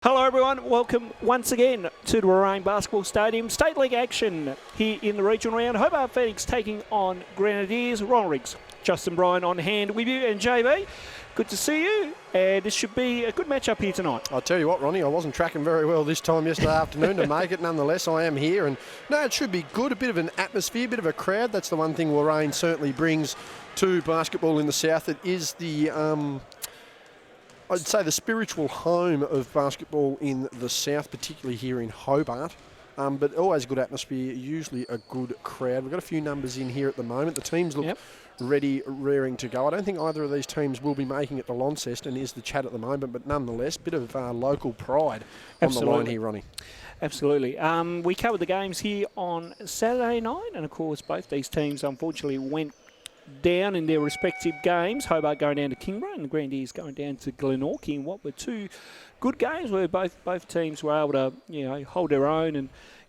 Hello everyone, welcome once again to the Ronnel Basketball Stadium. State League action here in the regional round. Hobart Phoenix taking on Grenadiers. Ronnel, Justin Bryan on hand with you, and JB, good to see you. And this should be a good matchup here tonight. I'll tell you what, Ronnie, I wasn't tracking very well this time yesterday afternoon to make it. Nonetheless, I am here, and no, it should be good. A bit of an atmosphere, a bit of a crowd. That's the one thing Ronnel certainly brings to basketball in the south. It is the I'd say the spiritual home of basketball in the south, particularly here in Hobart. But always a good atmosphere, usually a good crowd. We've got a few numbers in here at the moment. The teams look ready, raring to go. I don't think either of these teams will be making it to Launceston, is the chat at the moment, but nonetheless, a bit of local pride on the line here, Ronnie. Absolutely. We covered the games here on Saturday night, and of course both these teams unfortunately went down in their respective games. Hobart going down to Kingborough and the Grenadiers going down to Glenorchy in what were two good games where both teams were able to hold their own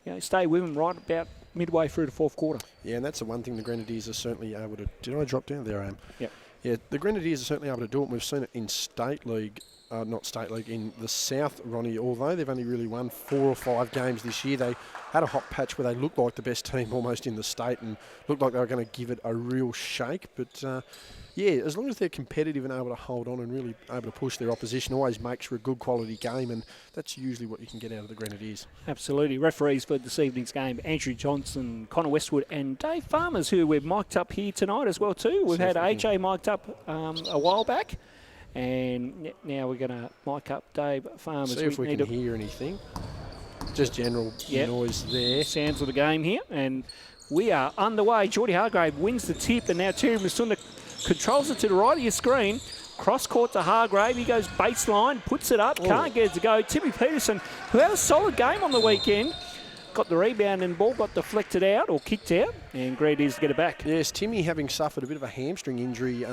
and stay with them right about midway through the fourth quarter. Yeah, and that's the one thing the Grenadiers are certainly able to. Did I drop down? There I am. Yep. Yeah, the Grenadiers are certainly able to do it. We've seen it in State League, not State League, in the South, Ronnie. Although they've only really won 4 or 5 games this year, they had a hot patch where they looked like the best team almost in the state and looked like they were going to give it a real shake. But yeah, as long as they're competitive and able to hold on and really able to push their opposition, always makes for a good quality game, and that's usually what you can get out of the Grenadiers. Absolutely. Referees for this evening's game, Andrew Johnson, Connor Westwood and Dave Farmers, who we've mic'd up here tonight as well too. We've had AJ mic'd up a while back, and now we're going to mic up Dave Farmers. See if we can hear anything. Just general noise there. Sounds of the game here, and we are underway. Geordie Hargrave wins the tip, and now Terry Masunda controls it to the right of your screen. Cross court to Hargrave. He goes baseline, puts it up, can't get it to go. Timmy Peterson, who had a solid game on the weekend, got the rebound and ball got deflected out or kicked out, and Grenadiers get it back. Yes, Timmy having suffered a bit of a hamstring injury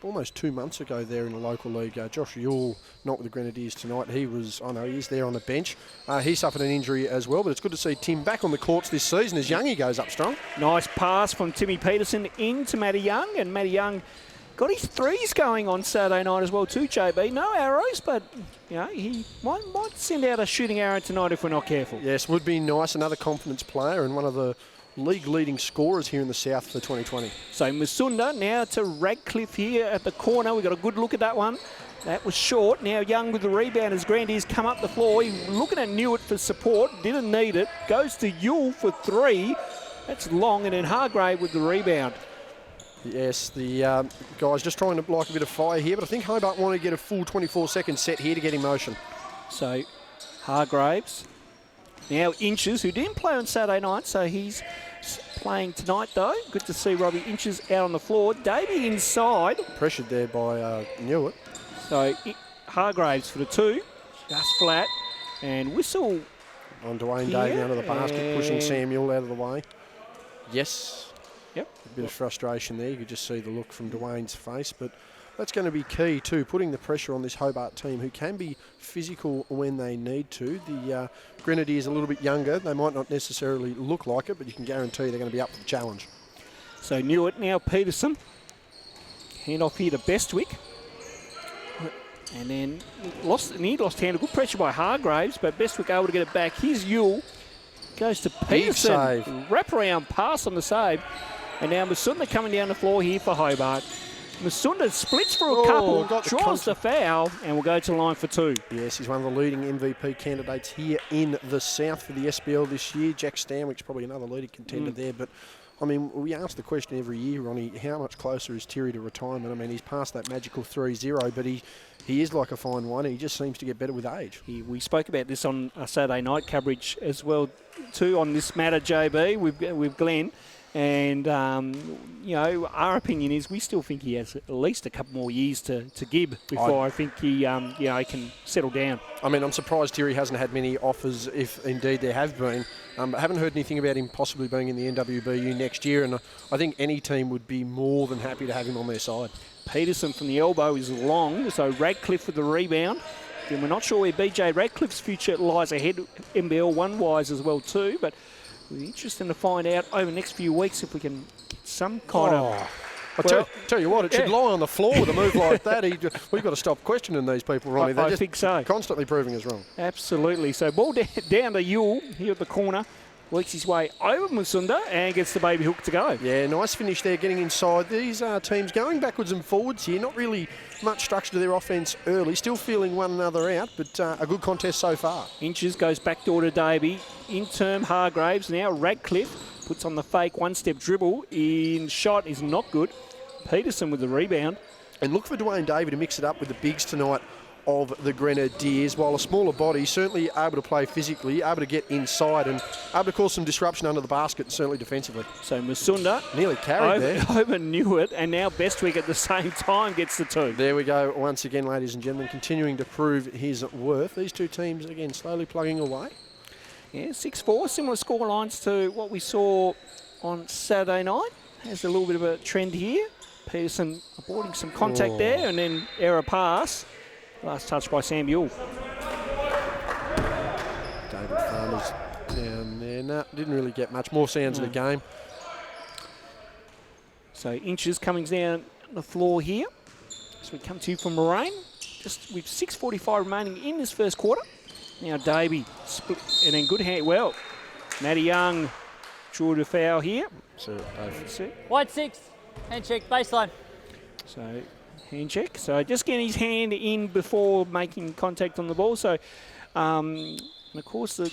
almost 2 months ago there in the local league. Josh Yule, not with the Grenadiers tonight. He is there on the bench. He suffered an injury as well, but it's good to see Tim back on the courts this season as Youngie goes up strong. Nice pass from Timmy Peterson into Matty Young, and Matty Young got his threes going on Saturday night as well too, JB. No arrows, but he might send out a shooting arrow tonight if we're not careful. Yes, would be nice. Another confidence player and one of the league-leading scorers here in the south for 2020. So Masunda now to Radcliffe here at the corner. We got a good look at that one. That was short. Now Young with the rebound as Grenadiers come up the floor. He's looking at Newitt for support. Didn't need it. Goes to Yule for 3. That's long, and then Hargrave with the rebound. Yes, the guys just trying to like a bit of fire here, but I think Hobart want to get a full 24-second set here to get in motion. So Hargraves, now Inches, who didn't play on Saturday night, so he's playing tonight though. Good to see Robbie Inches out on the floor. Davey inside. Pressured there by Newitt. So Hargraves for the 2, just flat, and whistle. On Dwayne Davey under the basket, pushing Samuel out of the way. Yes. Yep. A bit of frustration there. You could just see the look from Dwayne's face, but that's going to be key too, putting the pressure on this Hobart team who can be physical when they need to. The Grenadiers are a little bit younger. They might not necessarily look like it, but you can guarantee they're going to be up for the challenge. So Newitt, now Peterson. Hand off here to Bestwick. And then lost hand. Good pressure by Hargraves, but Bestwick able to get it back. Here's Yule. Goes to Peterson. Wraparound pass on the save. And now Masunda coming down the floor here for Hobart. Masunda splits for a couple, draws the foul, and will go to the line for 2. Yes, he's one of the leading MVP candidates here in the south for the SBL this year. Jack Stanwick's probably another leading contender there, but I mean, we ask the question every year, Ronnie, how much closer is Terry to retirement? I mean, he's past that magical 3-0, but he is like a fine wine. He just seems to get better with age. We spoke about this on our Saturday night coverage as well, too, on this matter, JB, with Glenn. And, our opinion is we still think he has at least a couple more years to give before I think he, can settle down. I mean, I'm surprised Terry hasn't had many offers, if indeed there have been. I haven't heard anything about him possibly being in the NWBU next year, and I think any team would be more than happy to have him on their side. Peterson from the elbow is long, so Radcliffe with the rebound. And we're not sure where BJ Radcliffe's future lies ahead, NBL 1-wise as well too, but it'll be interesting to find out over the next few weeks if we can get some kind of Tell you what, it should lie on the floor with a move like that. We've got to stop questioning these people, Ronnie. They're I just think so. Constantly proving us wrong. Absolutely. So ball down to Yule here at the corner. Works his way over Musunda and gets the baby hook to go. Yeah, nice finish there, getting inside. These teams going backwards and forwards here. Not really much structure to their offence early. Still feeling one another out, but a good contest so far. Inches goes back door to Davey. In term Hargraves. Now Radcliffe puts on the fake one-step dribble. In shot is not good. Peterson with the rebound. And look for Dwayne Davey to mix it up with the bigs tonight of the Grenadiers. While a smaller body, certainly able to play physically, able to get inside and able to cause some disruption under the basket, and certainly defensively. So Musunda nearly carried there. Over knew it, and now Bestwick at the same time gets the two. There we go once again, ladies and gentlemen, continuing to prove his worth. These two teams, again, slowly plugging away. Yeah, 6-4, similar score lines to what we saw on Saturday night. Has a little bit of a trend here. Peterson aborting some contact there, and then error pass. Last touch by Sam Yule. David Farmer's down there. No, didn't really get much. More sounds of the game. So Inches coming down the floor here. So we come to you from Moraine. Just with 6:45 remaining in this first quarter. Now Davey split, and then good hand. Well, Matty Young drew the foul here. Wide 6, hand check, baseline. So hand check. So just getting his hand in before making contact on the ball. So, and of course, the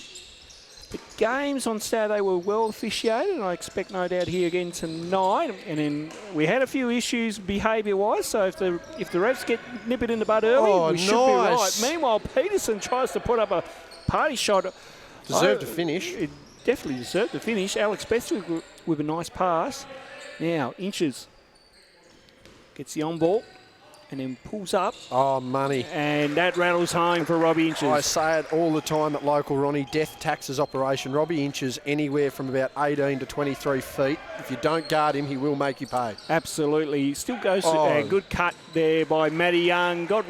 games on Saturday were well officiated, and I expect no doubt here again tonight. And then we had a few issues behaviour-wise. So if the refs nip it in the bud early, we should be right. Meanwhile, Peterson tries to put up a party shot. Deserved to finish. It definitely deserved to finish. Alex Bestwick with a nice pass. Now Inches gets the on ball. And then pulls up. Oh, money. And that rattles home for Robbie Inches. I say it all the time at local, Ronnie. Death taxes operation. Robbie Inches anywhere from about 18 to 23 feet. If you don't guard him, he will make you pay. Absolutely. Still goes a good cut there by Matty Young. Got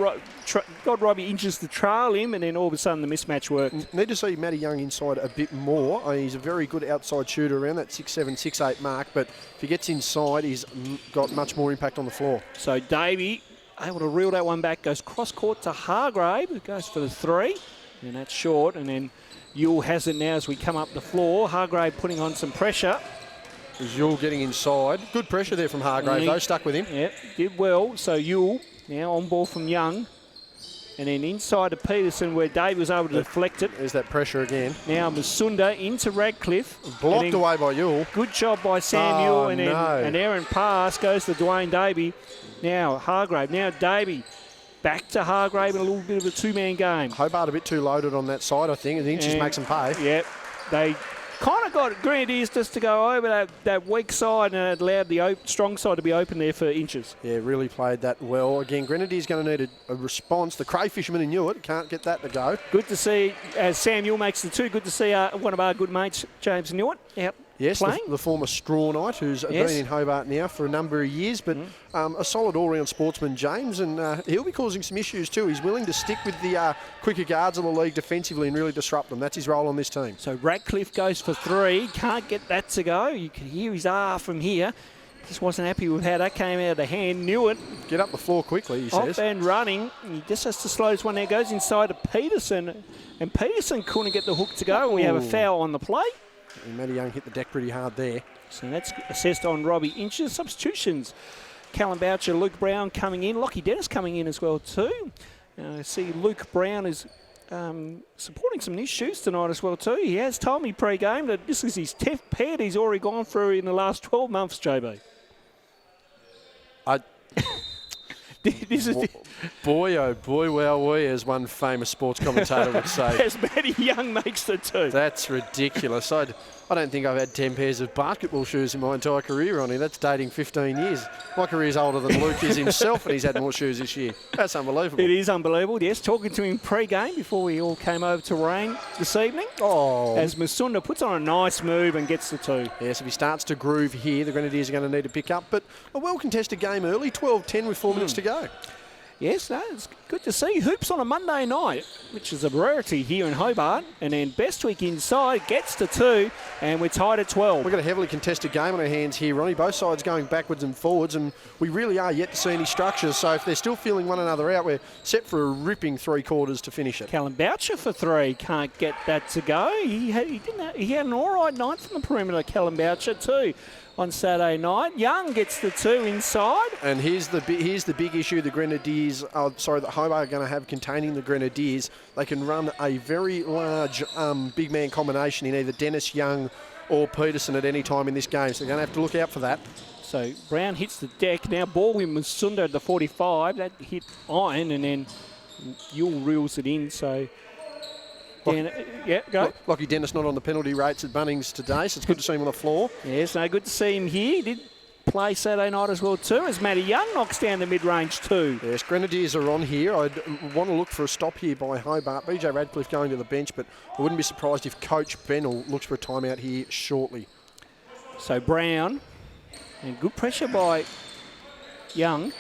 Robbie Inches to trail him, and then all of a sudden the mismatch worked. Need to see Matty Young inside a bit more. He's a very good outside shooter around that 6'7", 6'8" mark, but if he gets inside, he's got much more impact on the floor. So Davey able to reel that one back, goes cross-court to Hargrave, who goes for the three, and that's short, and then Yule has it now as we come up the floor. Hargrave putting on some pressure. Is Yule getting inside? Good pressure there from Hargrave, though, stuck with him. Yeah, did well. So Yule now on ball from Young, and then inside to Peterson where Dave was able to deflect it. There's that pressure again. Now Musunda into Radcliffe. Blocked away by Yule. Good job by Samuel, and then an errant pass goes to Dwayne Davey. Now Hargrave, now Davey. Back to Hargrave in a little bit of a two-man game. Hobart a bit too loaded on that side, I think, and the Inches makes them pay. Yep, they kind of got Grenadiers just to go over that weak side, and it allowed the strong side to be open there for Inches. Yeah, really played that well. Again, Grenadiers going to need a response. The crayfisherman in Newitt can't get that to go. Good to see, as Samuel makes the two, good to see one of our good mates, James Newitt, out playing. The former Straw Knight, who's been in Hobart now for a number of years, but a solid all-round sportsman, James, and he'll be causing some issues too. He's willing to stick with the quicker guards of the league defensively and really disrupt them. That's his role on this team. So Radcliffe goes for three, can't get that to go. You can hear his from here. Just wasn't happy with how that came out of the hand. Knew it. Get up the floor quickly, he says. Off and running. He just has to slow this one there. Goes inside to Peterson, and Peterson couldn't get the hook to go. We have a foul on the play. And Matty Young hit the deck pretty hard there. So that's assessed on Robbie Inches. Substitutions. Callum Boucher, Luke Brown coming in. Lockie Dennis coming in as well too. I see Luke Brown is supporting some new shoes tonight as well too. He has told me pre-game that this is his 10th pair that he's already gone through in the last 12 months, JB. Boy, oh boy, wowee, as one famous sports commentator would say. As Matty Young makes the two. That's ridiculous. I don't think I've had 10 pairs of basketball shoes in my entire career, Ronnie. That's dating 15 years. My career's older than Luke is himself, and he's had more shoes this year. That's unbelievable. It is unbelievable, yes. Talking to him pre-game before we all came over to rain this evening. As Musunda puts on a nice move and gets the two. Yes, if he starts to groove here, the Grenadiers are going to need to pick up. But a well-contested game early, 12-10 with 4 minutes to go. Yes, no, it's good to see hoops on a Monday night, which is a rarity here in Hobart. And then Bestwick inside gets to 2, and we're tied at 12. We've got a heavily contested game on our hands here, Ronnie. Both sides going backwards and forwards, and we really are yet to see any structures. So if they're still feeling one another out, we're set for a ripping 3 quarters to finish it. Callum Boucher for 3, can't get that to go. He had an all right night from the perimeter, Callum Boucher too. On Saturday night, Young gets the 2 inside. And here's the big issue the Grenadiers, that Hobart are going to have containing the Grenadiers. They can run a very large big man combination in either Dennis, Young or Peterson at any time in this game. So they're going to have to look out for that. So Brown hits the deck. Now ball win was Sunda at the 45. That hit iron, and then Yule reels it in. So yeah, go. Lockie Dennis not on the penalty rates at Bunnings today, so it's good to see him on the floor. Yes, no, good to see him here. He did play Saturday night as well too, as Matty Young knocks down the mid-range too. Yes, Grenadiers are on here. I'd want to look for a stop here by Hobart. BJ Radcliffe going to the bench, but I wouldn't be surprised if Coach Bennell looks for a timeout here shortly. So Brown, and good pressure by Young,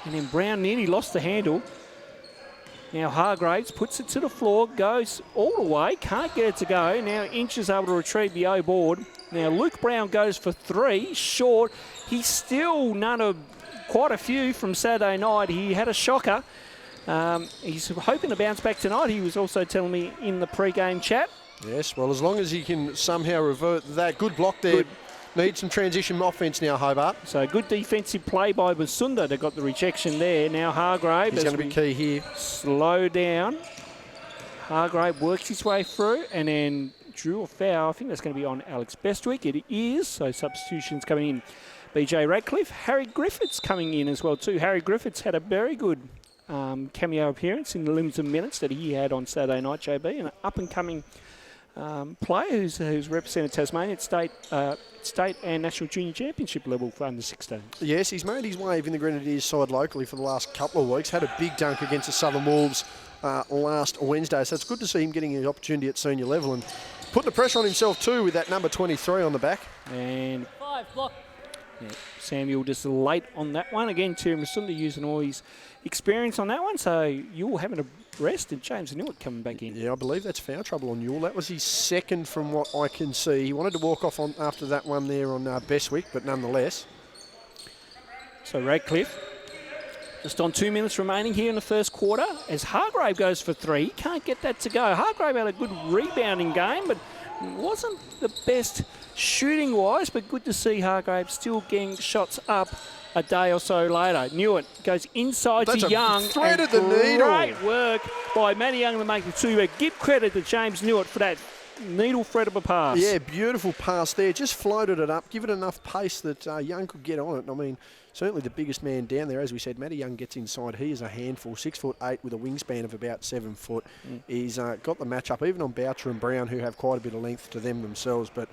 and then Brown nearly lost the handle. Now Hargraves puts it to the floor, goes all the way, can't get it to go. Now Inch is able to retrieve the O board. Now Luke Brown goes for 3, short. He's still none of quite a few from Saturday night. He had a shocker. He's hoping to bounce back tonight. He was also telling me in the pre-game chat. Yes, well, as long as he can somehow revert that. Good block there. Good. Need some transition offence now, Hobart. So good defensive play by Basunda that got the rejection there. Now Hargrave. He's going to be key here. Slow down. Hargrave works his way through and then drew a foul. I think that's going to be on Alex Bestwick. It is, so substitutions coming in. BJ Radcliffe. Harry Griffiths coming in as well too. Harry Griffiths had a very good cameo appearance in the limited minutes that he had on Saturday night, JB. An up-and-coming player who's represented Tasmania at state and national junior championship level for under 16. Yes, he's made his way in the Grenadiers side locally for the last couple of weeks. Had a big dunk against the Southern Wolves last Wednesday, so it's good to see him getting an opportunity at senior level and putting the pressure on himself too with that number 23 on the back. And 5 block. Yeah, Samuel just late on that one. Again, Terry Masunda using all his experience on that one, so you're having a rest and James Newitt coming back in. Yeah, I believe that's foul trouble on Yule. That was his second from what I can see. He wanted to walk off on after that one there on Bestwick, but nonetheless. So Radcliffe, just on 2 minutes remaining here in the first quarter, as Hargrave goes for 3. He can't get that to go. Hargrave had a good rebounding game, but wasn't the best shooting-wise, but good to see Hargrave still getting shots up a day or so later. Newitt goes inside to Young. Threaded the needle. Great work by Matty Young to make the 2, but give credit to James Newitt for that needle threadable pass. Yeah, beautiful pass there. Just floated it up, give it enough pace that Young could get on it. I mean, certainly the biggest man down there, as we said, Matty Young gets inside. He is a handful, 6'8" with a wingspan of about 7 foot. He's got the matchup, even on Boucher and Brown, who have quite a bit of length to them themselves. But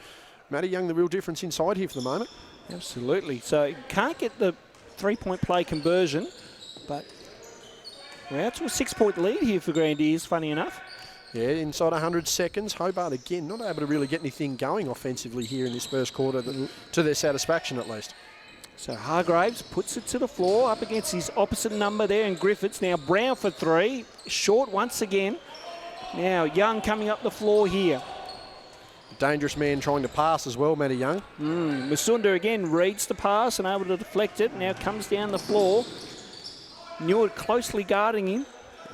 Matty Young, the real difference inside here for the moment. Absolutely. So can't get the 3-point play conversion, but we're out to a 6-point lead here for Grenadiers, funny enough. Yeah, inside 100 seconds. Hobart, again, not able to really get anything going offensively here in this first quarter, to their satisfaction at least. So Hargraves puts it to the floor up against his opposite number there in Griffiths. Now Brown for 3. Short once again. Now Young coming up the floor here. Dangerous man trying to pass as well, Matty Young. Masunda again reads the pass and able to deflect it. Now comes down the floor. Newitt closely guarding him.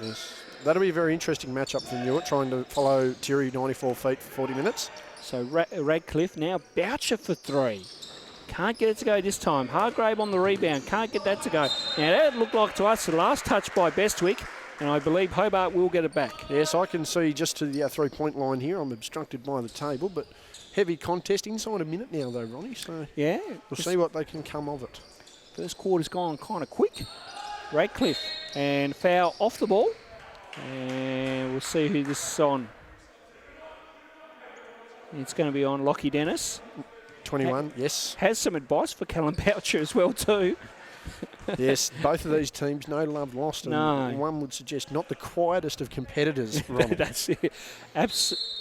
Yes, that'll be a very interesting matchup for Newitt, trying to follow Terry 94 feet for 40 minutes. So Radcliffe now Boucher for 3. Can't get it to go this time. Hargrave on the rebound. Can't get that to go. Now that looked like to us the last touch by Bestwick. And I believe Hobart will get it back. Yes, I can see just to the 3-point line here. I'm obstructed by the table, but heavy contest inside a minute now though, Ronnie. So yeah, we'll see what they can come of it. First quarter's gone kind of quick. Radcliffe and foul off the ball. And we'll see who this is on. It's going to be on Lockie Dennis. 21, yes. Has some advice for Callum Boucher as well too. Yes, both of these teams, no love lost. And no. One would suggest not the quietest of competitors. That's it.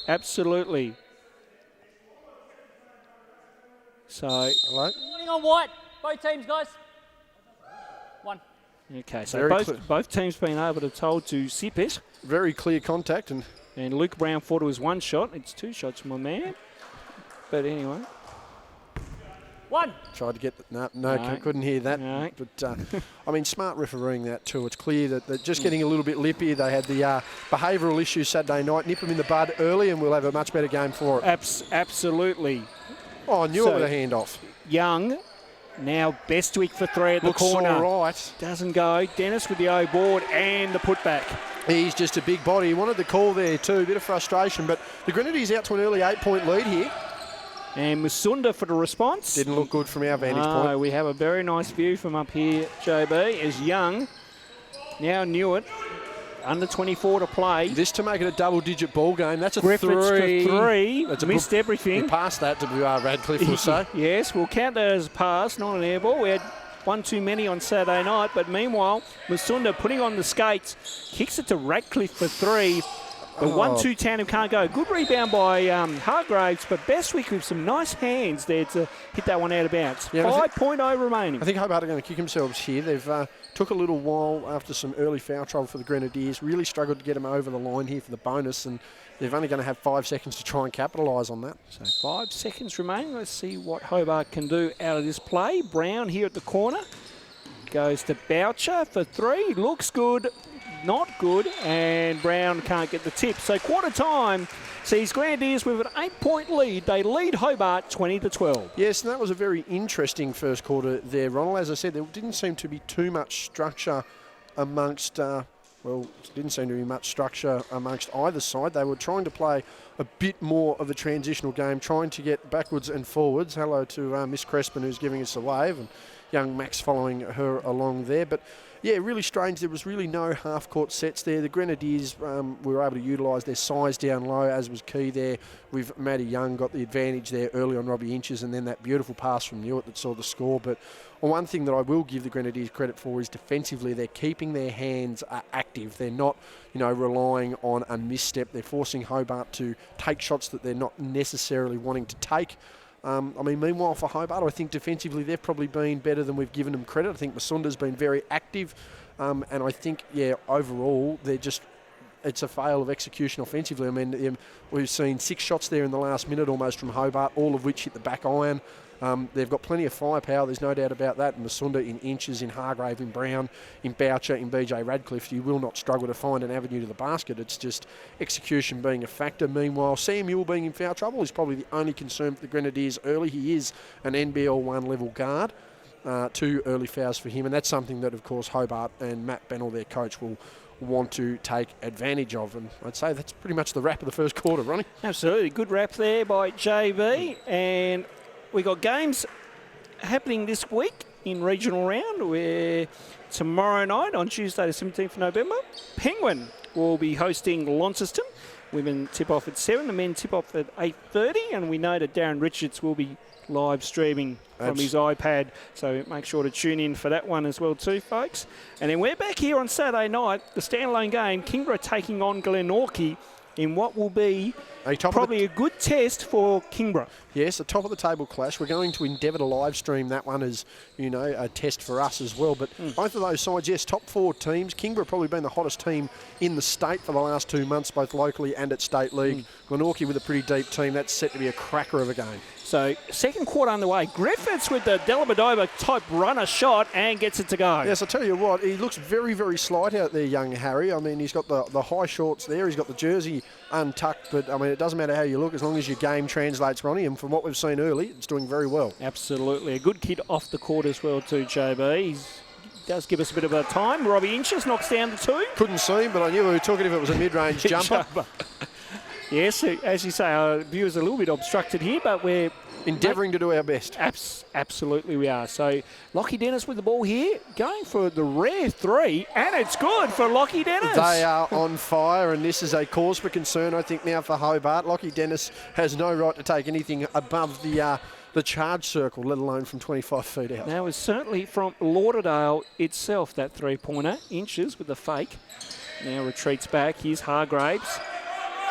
Absolutely. So, hello? Warning on white. Both teams, guys. 1. Okay, so both teams been able to told to sip it. Very clear contact. And Luke Brown thought it was one shot. It's two shots from my man. But anyway. One. Tried to get no, couldn't hear that. No. But I mean, smart refereeing that too. It's clear that they're just getting a little bit lippy. They had the behavioural issues Saturday night. Nip them in the bud early, and we'll have a much better game for it. Absolutely. Oh, I knew it with a handoff. Young, now Bestwick for three at the corner. Looks all right. Doesn't go. Dennis with the O board and the putback. He's just a big body. He wanted the call there too. A bit of frustration, but the Grenadiers out to an early 8-point lead here. And Musunda for the response. Didn't look good from our vantage point. We have a very nice view from up here, JB, as Young now knew it. Under 24 to play. This to make it a double-digit ball game. That's a Griffiths three. for three. That's missed everything. We passed that to Radcliffe, we'll say. Yes, we'll count that as a pass, not an air ball. We had one too many on Saturday night, but meanwhile, Musunda putting on the skates, kicks it to Radcliffe for three. The 1-2 tandem can't go. Good rebound by Hargraves, but Bestwick with some nice hands there to hit that one out of bounds. Yeah, 5.0 remaining. I think Hobart are going to kick themselves here. They've took a little while after some early foul trouble for the Grenadiers. Really struggled to get them over the line here for the bonus, and they're only going to have 5 seconds to try and capitalise on that. So 5 seconds remaining. Let's see what Hobart can do out of this play. Brown here at the corner. Goes to Boucher for three. Looks good. Not good, and Brown can't get the tip. So quarter time sees Grenadiers with an 8-point lead. They lead Hobart 20-12. Yes, and that was a very interesting first quarter there, Ronnel. As I said, there didn't seem to be too much structure amongst, didn't seem to be much structure amongst either side. They were trying to play a bit more of a transitional game, trying to get backwards and forwards. Hello to Miss Crespin, who's giving us a wave, and young Max following her along there. But yeah, really strange. There was really no half-court sets there. The Grenadiers were able to utilise their size down low, as was key there. With Matty Young got the advantage there early on Robbie Inches, and then that beautiful pass from Newitt that saw the score. But one thing that I will give the Grenadiers credit for is defensively, they're keeping their hands active. They're not, relying on a misstep. They're forcing Hobart to take shots that they're not necessarily wanting to take. Meanwhile, for Hobart, I think defensively they've probably been better than we've given them credit. I think Masunda's been very active, and I think, overall, it's a fail of execution offensively. We've seen 6 shots there in the last minute almost from Hobart, all of which hit the back iron. They've got plenty of firepower, there's no doubt about that. Musunda in Inches, in Hargrave, in Brown, in Boucher, in BJ Radcliffe. You will not struggle to find an avenue to the basket. It's just execution being a factor. Meanwhile, Sam Mule being in foul trouble is probably the only concern for the Grenadiers early. He is an NBL 1 level guard. 2 early fouls for him, and that's something that, of course, Hobart and Matt Bennell, their coach, will want to take advantage of. And I'd say that's pretty much the wrap of the first quarter, Ronnie. Absolutely. Good wrap there by JB. And we got games happening this week in regional round, where tomorrow night on Tuesday the 17th of November, Penguin will be hosting Launceston. Women tip off at 7, the men tip off at 8:30, and we know that Darren Richards will be live streaming from his iPad, so make sure to tune in for that one as well too, folks. And then we're back here on Saturday night, the standalone game, Kingborough taking on Glenorchy in what will be probably a good test for Kingborough. Yes, a top-of-the-table clash. We're going to endeavour to live stream that one as, a test for us as well. But both of those sides, yes, top 4 teams. Kingborough probably been the hottest team in the state for the last 2 months, both locally and at State League. Glenorchy with a pretty deep team. That's set to be a cracker of a game. So, second quarter underway. Griffiths with the Delabadova type runner shot and gets it to go. Yes, I'll tell you what, he looks very, very slight out there, young Harry. He's got the high shorts there. He's got the jersey untucked, but, it doesn't matter how you look as long as your game translates, Ronnie. And from what we've seen early, it's doing very well. Absolutely. A good kid off the court as well too, JB. He does give us a bit of a time. Robbie Inches knocks down the 2. Couldn't see him, but I knew who took it if it was a mid-range jumper. Yes, as you say, our view is a little bit obstructed here, but we're endeavouring to do our best. Absolutely we are. So Lockie Dennis with the ball here, going for the rare 3, and it's good for Lockie Dennis. They are on fire, and this is a cause for concern, I think, now for Hobart. Lockie Dennis has no right to take anything above the charge circle, let alone from 25 feet out. Now, it's certainly from Lauderdale itself, that 3-pointer. Inches with the fake. Now retreats back. Here's Hargraves.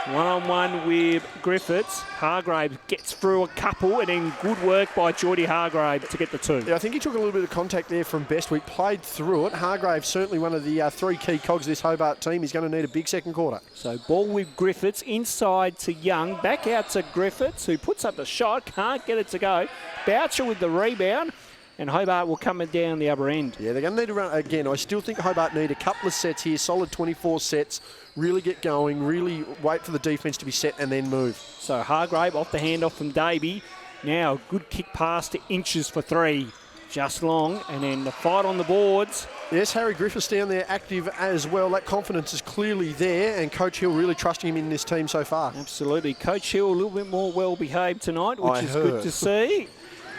One-on-one with Griffiths. Hargraves gets through a couple, and then good work by Geordie Hargraves to get the 2. Yeah, I think he took a little bit of contact there from Bestwick, played through it. Hargraves, certainly one of the 3 key cogs of this Hobart team. He's going to need a big second quarter. So ball with Griffiths, inside to Young, back out to Griffiths, who puts up the shot, can't get it to go. Boucher with the rebound, and Hobart will come down the other end. Yeah, they're going to need to run again. I still think Hobart need a couple of sets here, solid 24 sets, really get going, really wait for the defence to be set and then move. So Hargrave off the handoff from Davey. Now good kick pass to Inches for 3. Just long, and then the fight on the boards. Yes, Harry Griffiths down there active as well. That confidence is clearly there, and Coach Hill really trusting him in this team so far. Absolutely. Coach Hill a little bit more well-behaved tonight, which is good to see.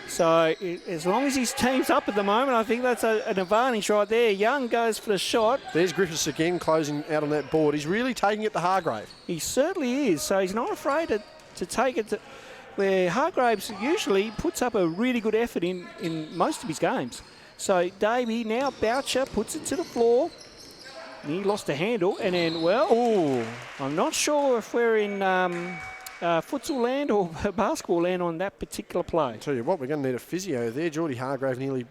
So as long as his team's up at the moment, I think that's an advantage right there. Young goes for the shot. There's Griffiths again closing out on that board. He's really taking it to Hargrave. He certainly is. So he's not afraid to take it to where Hargraves usually puts up a really good effort in most of his games. So Davey, now Boucher puts it to the floor. He lost a handle, and then, well, I'm not sure if we're in futsal land or basketball land on that particular play. I'll tell you what, we're going to need a physio there. Geordie Hargrave nearly,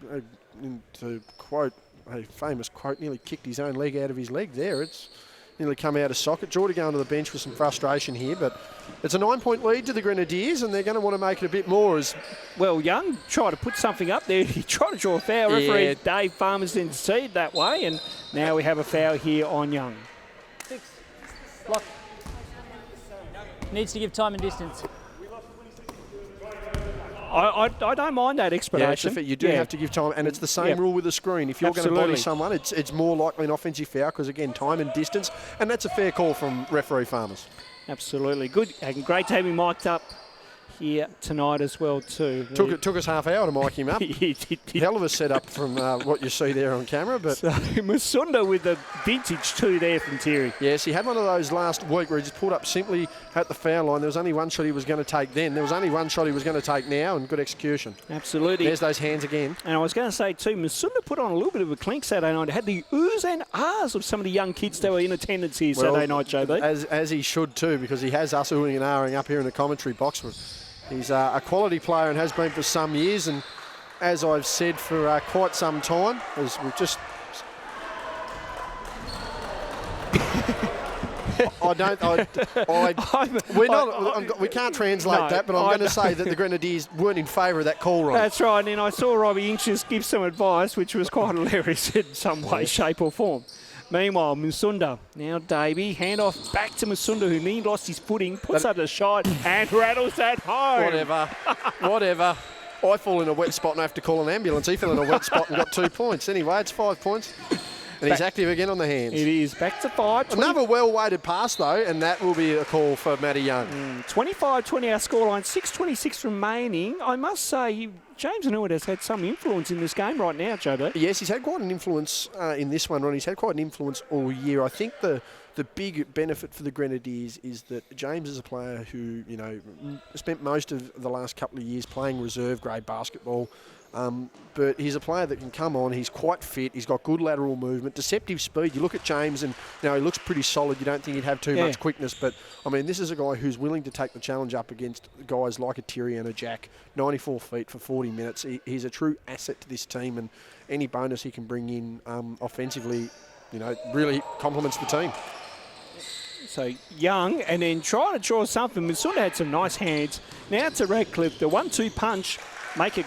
to quote a famous quote, nearly kicked his own leg out of his leg there. It's nearly come out of socket. Geordie going to the bench with some frustration here, but it's a 9-point lead to the Grenadiers, and they're going to want to make it a bit more. As well, Young tried to put something up there. He tried to draw a foul. Referee Dave Farmers didn't see it that way, and now we have a foul here on Young. 6. Block. Needs to give time and distance. I don't mind that explanation. You do have to give time, and it's the same rule with the screen. If you're going to body someone, it's more likely an offensive foul because, again, time and distance, and that's a fair call from referee Farmers. Absolutely. Good and great to have him mic'd up here tonight as well too. Took us half hour to mic him up. Hell of a setup from what you see there on camera. But so, Musunda with the vintage 2 there from Terry. Yes, he had one of those last week where he just pulled up simply at the foul line. There was only one shot he was going to take then. There was only one shot he was going to take now, and good execution. Absolutely. There's those hands again. And I was going to say too, Musunda put on a little bit of a clink Saturday night. It had the oohs and ahs of some of the young kids that were in attendance here Saturday night, JB. As he should too, because he has us oohing and ahhing up here in the commentary box. He's a quality player and has been for some years, and as I've said for quite some time, as we've just... we can't translate that, but I'm going to say that the Grenadiers weren't in favour of that call, Ron. That's right, and then I saw Robbie Inches give some advice, which was quite hilarious in some way, shape or form. Meanwhile, Musunda, now Davey, handoff back to Musunda, who nearly lost his footing, puts up the shot and rattles that home. Whatever. I fall in a wet spot and I have to call an ambulance. He fell in a wet spot and got 2 points. Anyway, it's 5 points. And he's active again on the hands. It is. Back to 5. Another well-weighted pass, though, and that will be a call for Matty Young. 25-20 our scoreline, 6:26 remaining. I must say, James Anuit has had some influence in this game right now, JB. Yes, he's had quite an influence in this one, Ron. He's had quite an influence all year. I think the big benefit for the Grenadiers is that James is a player who, spent most of the last couple of years playing reserve-grade basketball. But he's a player that can come on. He's quite fit. He's got good lateral movement, deceptive speed. You look at James and he looks pretty solid. You don't think he'd have too much quickness. But, this is a guy who's willing to take the challenge up against guys like a Tyrion, a Jack, 94 feet for 40 minutes. He's a true asset to this team, and any bonus he can bring in offensively, really complements the team. So Young, and then trying to draw something. Musunda had some nice hands. Now to Radcliffe, the 1-2 punch. Make it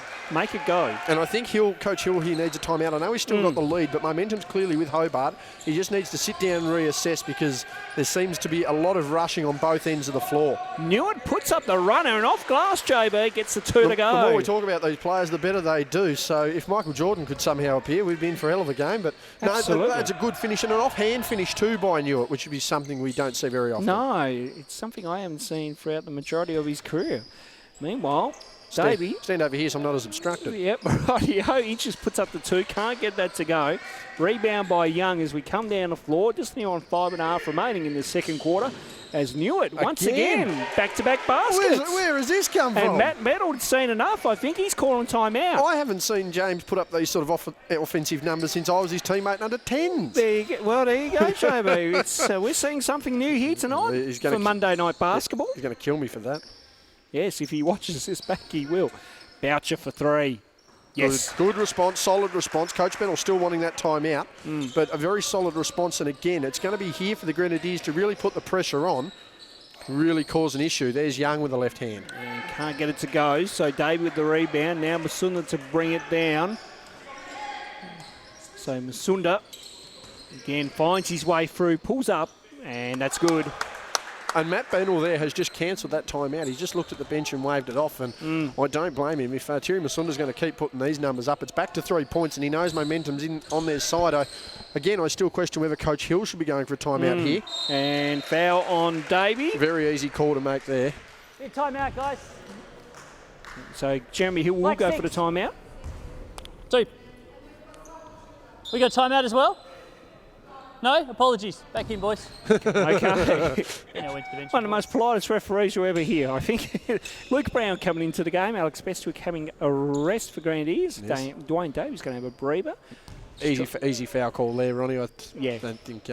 go. And I think Coach Hill here needs a timeout. I know he's still got the lead, but momentum's clearly with Hobart. He just needs to sit down and reassess because there seems to be a lot of rushing on both ends of the floor. Newitt puts up the runner and off glass, JB gets the 2 to go. The more we talk about these players, the better they do. So if Michael Jordan could somehow appear, we'd be in for a hell of a game. But no, that's a good finish and an offhand finish too by Newitt, which would be something we don't see very often. No, it's something I haven't seen throughout the majority of his career. Meanwhile, Davey. Stand over here so I'm not as obstructed. Yep, rightio. Inches puts up the 2. Can't get that to go. Rebound by Young as we come down the floor. Just now on 5.5 remaining in the second quarter. As Newitt, once again, back-to-back baskets. Where has this come from? And Matt Mettle's seen enough. I think he's calling timeout. I haven't seen James put up these sort of offensive numbers since I was his teammate under 10s. There you go, JB. It's, we're seeing something new here tonight for Monday night basketball. He's going to kill me for that. Yes, if he watches this back, he will. Boucher for 3. Yes. Good response, solid response. Coach Bennell still wanting that timeout, but a very solid response. And again, it's going to be here for the Grenadiers to really put the pressure on, really cause an issue. There's Young with the left hand. And can't get it to go, so Dave with the rebound. Now Masunda to bring it down. So Masunda, again, finds his way through, pulls up, and that's good. And Matt Bennell there has just cancelled that timeout. He's just looked at the bench and waved it off, and I don't blame him. If Thierry Masunda's going to keep putting these numbers up, it's back to 3 points, and he knows momentum's on their side. I still question whether Coach Hill should be going for a timeout here. And foul on Davey. Very easy call to make there. Big timeout, guys. So Jeremy Hill will go for the timeout. 2. We got timeout as well? No? Apologies. Back in, boys. Okay. Yeah, went to the bench. One of the most politest referees you ever hear, I think. Luke Brown coming into the game. Alex Bestwick having a rest for Grenadiers. Yes. Dwayne Davies going to have a breather. Easy foul call there, Ronnie. I don't think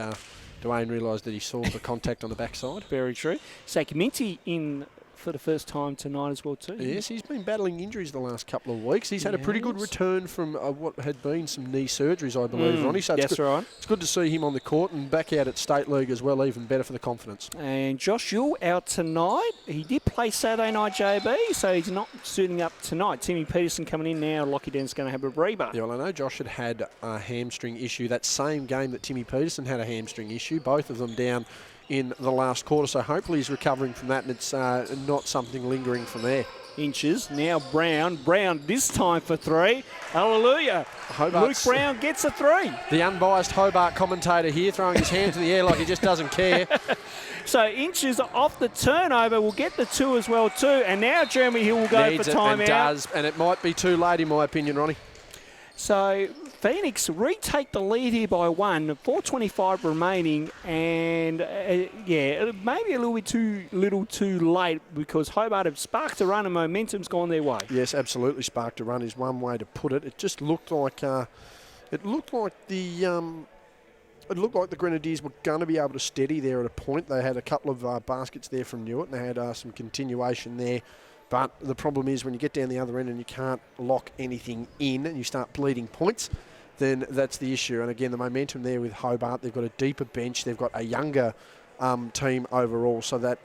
Dwayne realised that he saw the contact on the backside. Very true. Saki Minty in for the first time tonight as well too. Yes, he's been battling injuries the last couple of weeks. He's had a pretty good return from what had been some knee surgeries, I believe, Ronnie. So that's right. It's good to see him on the court and back out at State League as well, even better for the confidence. And Josh Yule out tonight. He did play Saturday night, JB, so he's not suiting up tonight. Timmy Peterson coming in now. Lockie Den's going to have a breather. Yeah, well, I know Josh had a hamstring issue that same game that Timmy Peterson had a hamstring issue, both of them down in the last quarter, so hopefully he's recovering from that and it's not something lingering from there. Inches, now Brown this time for 3. Hallelujah. Hobart's, Luke Brown gets a 3. The unbiased Hobart commentator here throwing his hands in the air like he just doesn't care. So Inches off the turnover will get the 2 as well too, and now Jeremy Hill will go Needs for it timeout. and does, and it might be too late in my opinion, Ronnie. So Phoenix retake the lead here by 1, 4:25 remaining, and maybe a little bit too late because Hobart have sparked a run and momentum's gone their way. Yes, absolutely, sparked a run is one way to put it. It just looked like the Grenadiers were going to be able to steady there at a point. They had a couple of baskets there from Newitt, and they had some continuation there. But the problem is when you get down the other end and you can't lock anything in and you start bleeding points, then that's the issue. And again, the momentum there with Hobart, they've got a deeper bench, they've got a younger team overall, so that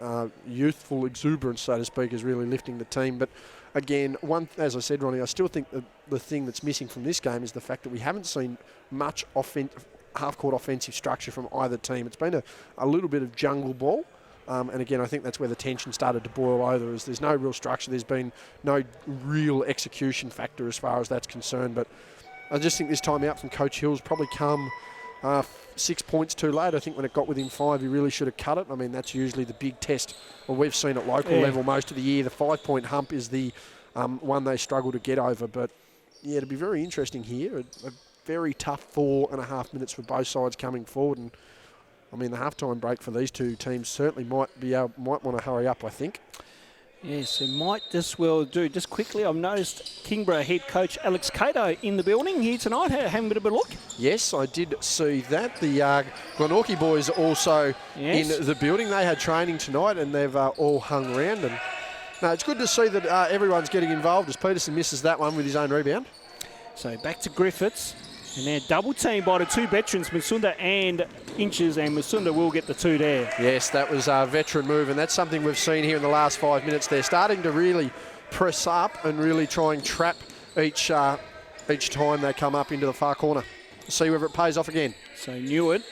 youthful exuberance, so to speak, is really lifting the team. But again, as I said, Ronnie, I still think the thing that's missing from this game is the fact that we haven't seen much half-court offensive structure from either team. It's been a little bit of jungle ball. And again, I think that's where the tension started to boil over, is there's no real structure, there's been no real execution factor as far as that's concerned. But I just think this time out from Coach Hill's probably come 6 points too late. I think when it got within 5, he really should have cut it. I mean, that's usually the big test. Well, we've seen at local level most of the year. The 5-point hump is the one they struggle to get over. But yeah, it'll be very interesting here. A very tough 4.5 minutes for both sides coming forward. And I mean, the halftime break for these two teams certainly might want to hurry up, I think. Yes, it might just well do. Just quickly, I've noticed Kingborough head coach Alex Cato in the building here tonight, having a bit of a look. Yes, I did see that. The Glenorchy boys are also in the building. They had training tonight and they've all hung around. And no, it's good to see that everyone's getting involved as Peterson misses that one with his own rebound. So back to Griffiths. And they're double teamed by the 2 veterans, Masunda and Inches, and Masunda will get the 2 there. Yes, that was a veteran move, and that's something we've seen here in the last 5 minutes. They're starting to really press up and really try and trap each time they come up into the far corner. See whether it pays off again. So Newitt,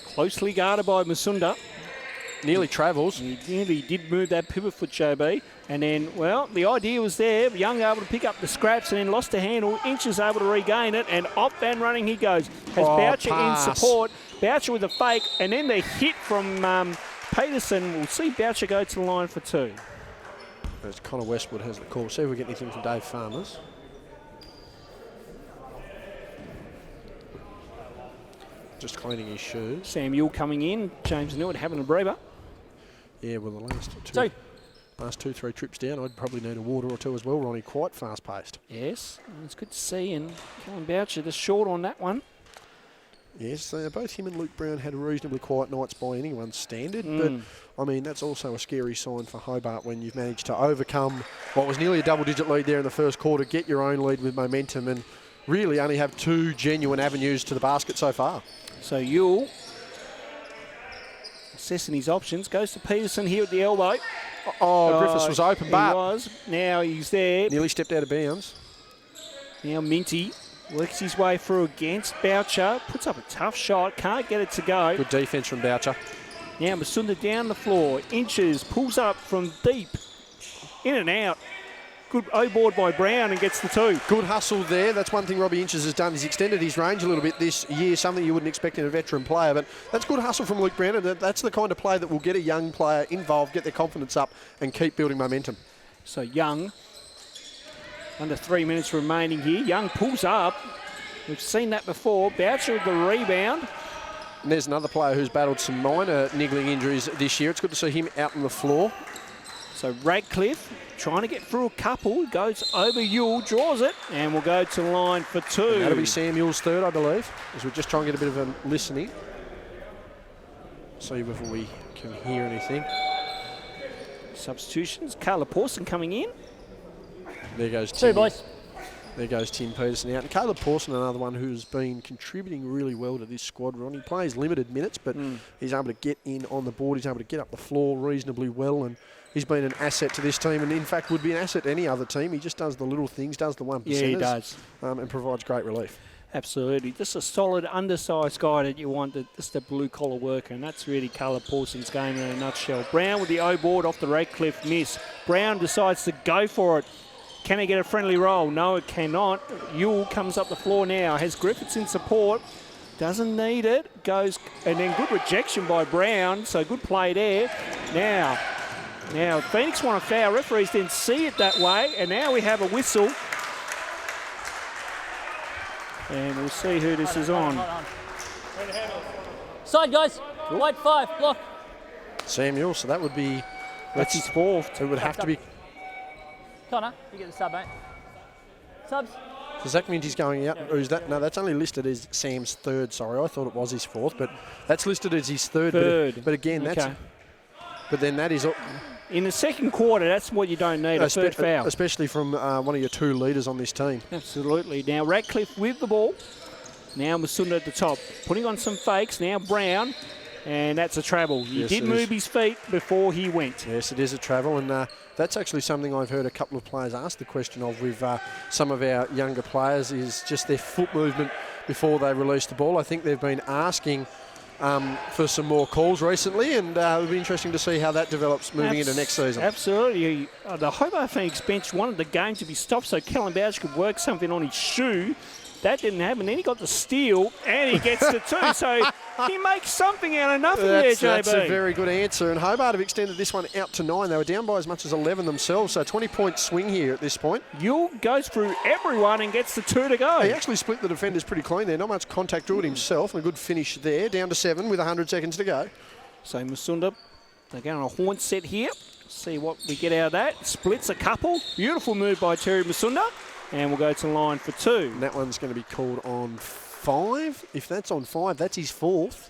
closely guarded by Masunda. Nearly travels. He nearly did move that pivot foot, JB. And then, well, the idea was there. Young able to pick up the scraps and then lost the handle. Inches able to regain it, and off and running he goes. Has Boucher pass. in support. Boucher with a fake, and then the hit from Peterson. We'll see Boucher go to the line for 2. As Connor Westwood has the call. See if we get anything from Dave Farmers. Just cleaning his shoes. Sam Yule coming in. James Newitt having a breather. Yeah, well, the last two, 3 trips down, I'd probably need a water or two as well, Ronnie. Quite fast-paced. Yes, it's good to see. And Callum Boucher just short on that one. Yes, both him and Luke Brown had reasonably quiet nights by anyone's standard, but I mean that's also a scary sign for Hobart when you've managed to overcome what was nearly a double-digit lead there in the first quarter, get your own lead with momentum, and really only have 2 genuine avenues to the basket so far. So Yule assessing his options, goes to Peterson here at the elbow. Griffiths was open, but he was. Now he's there. Nearly stepped out of bounds. Now Minty works his way through against Boucher, puts up a tough shot, can't get it to go. Good defence from Boucher. Now Masunda down the floor, inches, pulls up from deep, in and out. Good O-board by Brown and gets the 2. Good hustle there. That's one thing Robbie Inches has done. He's extended his range a little bit this year, something you wouldn't expect in a veteran player. But that's good hustle from Luke Brown, and that's the kind of play that will get a young player involved, get their confidence up, and keep building momentum. So Young, under 3 minutes remaining here. Young pulls up. We've seen that before. Boucher with the rebound. And there's another player who's battled some minor niggling injuries this year. It's good to see him out on the floor. So Radcliffe trying to get through a couple, goes over Yule, draws it, and will go to line for 2. And that'll be Samuel's 3rd, I believe, as we just try and get a bit of a listening. See before we can hear anything. Substitutions, Carla Pawson coming in. There goes Tim. 2 boys. There goes Tim Peterson out. And Caleb Pawson, another one who's been contributing really well to this squad, Ron. He plays limited minutes, but he's able to get in on the board. He's able to get up the floor reasonably well, and he's been an asset to this team, and in fact would be an asset to any other team. He just does the little things, does the 1%. Yeah, he does. And provides great relief. Absolutely. Just a solid, undersized guy that you want, just a blue-collar worker, and that's really Caleb Pawson's game in a nutshell. Brown with the O-board off the Radcliffe miss. Brown decides to go for it. Can he get a friendly roll? No, it cannot. Yule comes up the floor now, has Griffiths in support. Doesn't need it. Goes, and then good rejection by Brown, so good play there. Now, Phoenix want a foul. Referees didn't see it that way, and now we have a whistle. And we'll see who this is on. Side, guys. White 5, block. Samuel, so that would be... That's his 4th. It would have to be... Connor, you get the sub, mate. Subs. Does that mean he's going out? Or is that? No, that's only listed as Sam's 3rd. Sorry, I thought it was his 4th, but that's listed as his 3rd. But again, that's... But then that is... In the second quarter, that's what you don't need, a 3rd foul. Especially from one of your 2 leaders on this team. Absolutely. Now Radcliffe with the ball. Now Masunda at the top. Putting on some fakes. Now Brown. And that's a travel. He did move his feet before he went. Yes, it is a travel. And that's actually something I've heard a couple of players ask the question of with some of our younger players, is just their foot movement before they release the ball. I think they've been asking for some more calls recently, and it'll be interesting to see how that develops moving into next season. Absolutely. The Hobart Phoenix bench wanted the game to be stopped so Callum Boucher could work something on his shoe. That didn't happen. Then he got the steal, and he gets the 2. So he makes something out of nothing there, JB. That's a very good answer. And Hobart have extended this one out to 9. They were down by as much as 11 themselves, so 20-point swing here at this point. Yule goes through everyone and gets the 2 to go. He actually split the defenders pretty clean there. Not much contact drew it himself, and a good finish there. Down to 7 with 100 seconds to go. So Masunda, they're going on a horn set here. See what we get out of that. Splits a couple. Beautiful move by Terry Masunda. And we'll go to line for 2. And that one's going to be called on 5. If that's on 5, that's his 4th.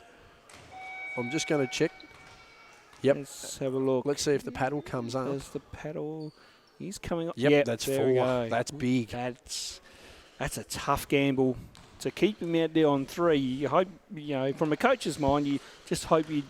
I'm just going to check. Yep. Let's have a look. Let's see if the paddle comes up. There's the paddle. He's coming up. Yep, that's 4. That's big. That's a tough gamble. To keep him out there on 3, you hope, from a coach's mind, you just hope you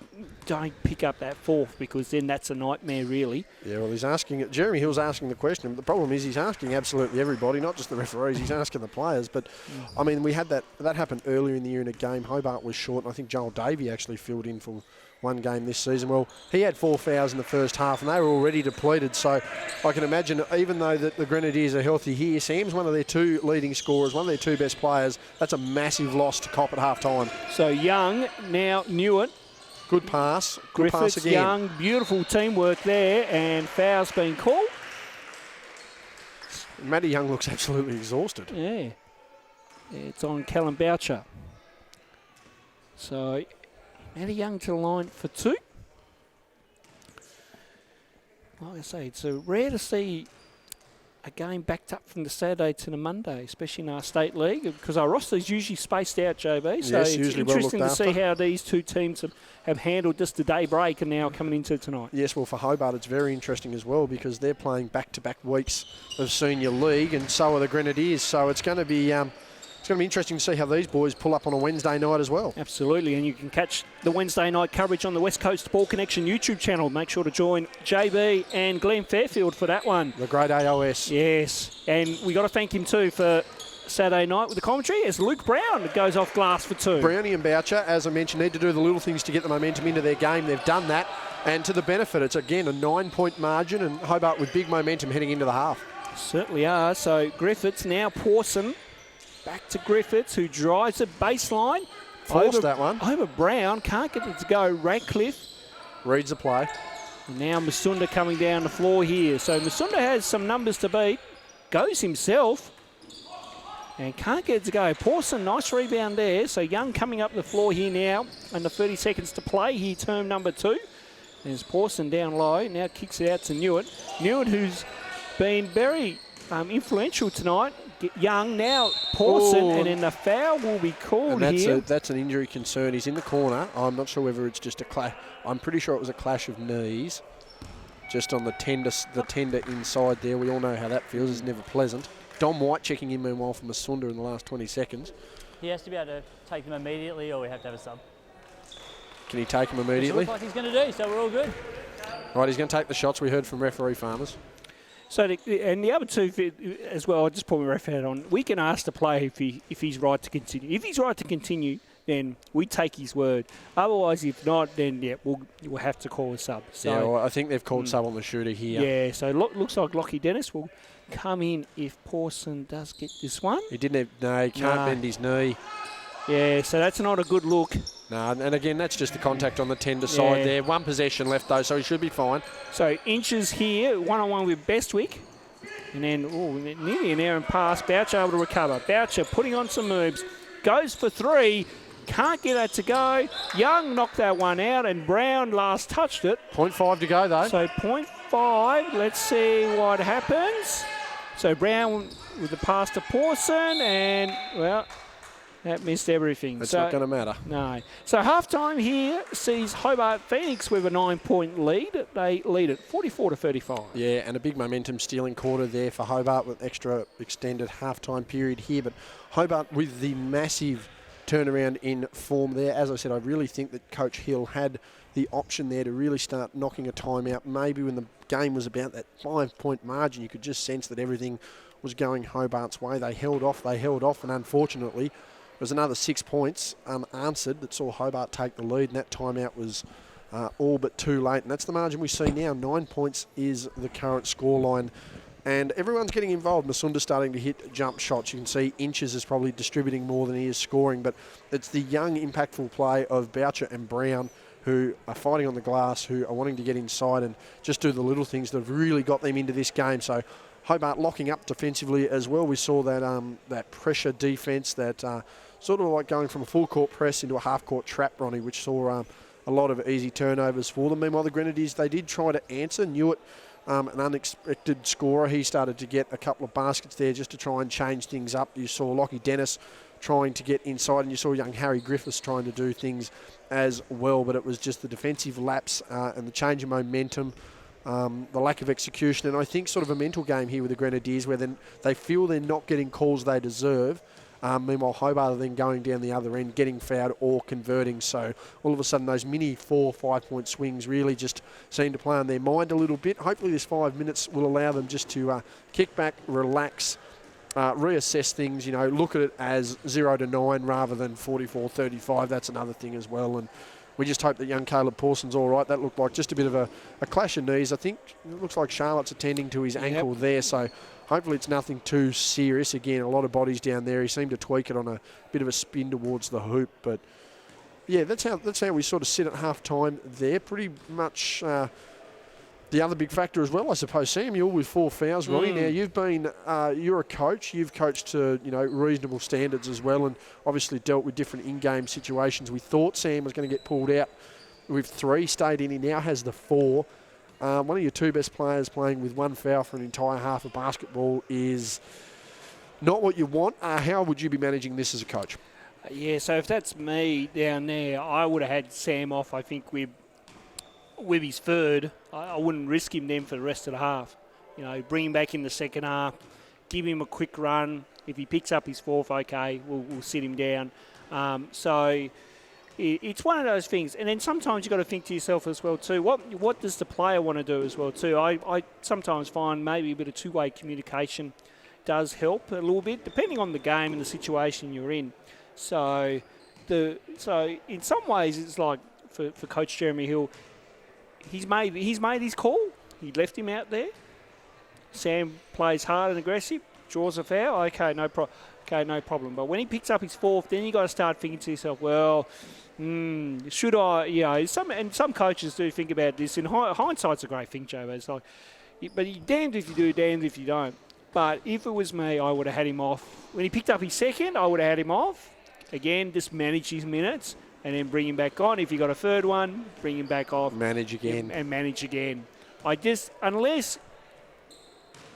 don't pick up that 4th, because then that's a nightmare, really. Yeah, well, he's asking, Jeremy Hill's asking the question, but the problem is he's asking absolutely everybody, not just the referees, he's asking the players. But, I mean, we had that happened earlier in the year in a game. Hobart was short, and I think Joel Davey actually filled in for one game this season. Well, he had 4 fouls in the first half, and they were already depleted. So I can imagine, even though the Grenadiers are healthy here, Sam's one of their 2 leading scorers, one of their 2 best players. That's a massive loss to cop at half-time. So Young, now Newitt. Good pass. Good Griffiths, pass again. Young, beautiful teamwork there, and foul's been called. Matty Young looks absolutely exhausted. Yeah. It's on Callum Boucher. So, Matty Young to the line for 2. Like I say, it's rare to see a game backed up from the Saturday to the Monday, especially in our state league, because our roster's usually spaced out, JB. So Yes, it's usually well interesting to looked see after. how these two teams have handled just the day break and now coming into tonight. Yes, well, for Hobart, it's very interesting as well because they're playing back-to-back weeks of senior league, and so are the Grenadiers. So it's going to be interesting to see how these boys pull up on a Wednesday night as well. Absolutely, and you can catch the Wednesday night coverage on the West Coast Ball Connection YouTube channel. Make sure to join JB and Glenn Fairfield for that one. The great AOS. Yes, and we got to thank him too for Saturday night with the commentary as Luke Brown goes off glass for 2. Brownie and Boucher, as I mentioned, need to do the little things to get the momentum into their game. They've done that, and to the benefit, it's again a 9-point margin, and Hobart with big momentum heading into the half. Certainly are. So Griffiths, now Pawson. Back to Griffiths, who drives a baseline. Forced that one. Over Brown, can't get it to go. Radcliffe. Reads the play. And now Masunda coming down the floor here. So Masunda has some numbers to beat. Goes himself. And can't get it to go. Pawson, nice rebound there. So Young coming up the floor here now. Under 30 seconds to play here, term number 2. There's Pawson down low. Now kicks it out to Newitt. Newitt, who's been very influential tonight. Young now, Pawson, and then the foul will be called and here. That's an injury concern. He's in the corner. I'm not sure whether it's just a clash. I'm pretty sure it was a clash of knees, just on the tender inside there. We all know how that feels. It's never pleasant. Dom White checking in meanwhile from Masunda in the last 20 seconds. He has to be able to take them immediately, or we have to have a sub. Can he take them Which it immediately? looks like he's going to do, so we're all good. Right, he's going to take the shots. We heard from referee Farmers. So, and the other two as well, I just put my ref hat on. We can ask the player if he's right to continue. If he's right to continue, then we take his word. Otherwise, if not, then we'll have to call a sub. So, Yeah, well, I think they've called sub on the shooter here. Yeah, so looks like Lockie Dennis will come in if Pawson does get this one. He didn't have, he can't bend his knee. Yeah, so that's not a good look. No, and again, that's just the contact on the tender side there. One possession left, though, so he should be fine. So Inches here, one-on-one with Bestwick. And then, nearly an errant pass. Boucher able to recover. Boucher putting on some moves. Goes for 3. Can't get that to go. Young knocked that one out, and Brown last touched it. 0.5 to go, though. So 0.5. Let's see what happens. So Brown with the pass to Pawson, and, well, that missed everything. It's not going to matter. No. So halftime here sees Hobart Phoenix with a 9-point lead. They lead it 44-35. Yeah, and a big momentum stealing quarter there for Hobart with extra extended halftime period here. But Hobart with the massive turnaround in form there. As I said, I really think that Coach Hill had the option there to really start knocking a time out. Maybe when the game was about that 5-point margin, you could just sense that everything was going Hobart's way. They held off, and unfortunately, there was another 6 points unanswered that saw Hobart take the lead, and that timeout was all but too late. And that's the margin we see now. 9 points is the current scoreline. And everyone's getting involved. Masunda's starting to hit jump shots. You can see Inches is probably distributing more than he is scoring, but it's the young, impactful play of Boucher and Brown who are fighting on the glass, who are wanting to get inside and just do the little things that have really got them into this game. So Hobart locking up defensively as well. We saw that pressure defence, that sort of like going from a full court press into a half court trap, Ronnie, which saw a lot of easy turnovers for them. Meanwhile, the Grenadiers, they did try to answer. Newitt, an unexpected scorer. He started to get a couple of baskets there just to try and change things up. You saw Lockie Dennis trying to get inside, and you saw young Harry Griffiths trying to do things as well, but it was just the defensive lapse and the change of momentum, the lack of execution, and I think sort of a mental game here with the Grenadiers where then they feel they're not getting calls they deserve. Meanwhile, Hobart are then going down the other end, getting fouled or converting. So all of a sudden, those mini 4-5 point swings really just seem to play on their mind a little bit. Hopefully this 5 minutes will allow them just to kick back, relax, reassess things, look at it as 0-9 rather than 44-35. That's another thing as well. And we just hope that young Caleb Pawson's all right. That looked like just a bit of a clash of knees. I think it looks like Charlotte's attending to his ankle there. So hopefully it's nothing too serious. Again, a lot of bodies down there. He seemed to tweak it on a bit of a spin towards the hoop. But yeah, that's how we sort of sit at half time there. Pretty much the other big factor as well, I suppose, Samuel, with 4 fouls, Ronnie. Now, you've been, you're a coach. You've coached to, reasonable standards as well, and obviously dealt with different in-game situations. We thought Sam was going to get pulled out with 3, stayed in. He now has the 4. One of your 2 best players playing with 1 foul for an entire half of basketball is not what you want. How would you be managing this as a coach? Yeah, so if that's me down there, I would have had Sam off, I think, with his third. I wouldn't risk him then for the rest of the half. Bring him back in the second half, give him a quick run. If he picks up his 4th, okay, we'll sit him down. So it's one of those things. And then sometimes you've got to think to yourself as well too, what does the player want to do as well too? I sometimes find maybe a bit of two-way communication does help a little bit, depending on the game and the situation you're in. So in some ways it's like for Coach Jeremy Hill, he's made his call. He left him out there. Sam plays hard and aggressive, draws a foul. Okay, no problem. But when he picks up his 4th, then you got to start thinking to yourself, well, should I? Some coaches do think about this. And hindsight's a great thing, Joe. It's like, but you're damned if you do, damned if you don't. But if it was me, I would have had him off. When he picked up his 2nd, I would have had him off. Again, just manage his minutes. And then bring him back on. If you got a 3rd one, bring him back off. Manage again. And manage again. Unless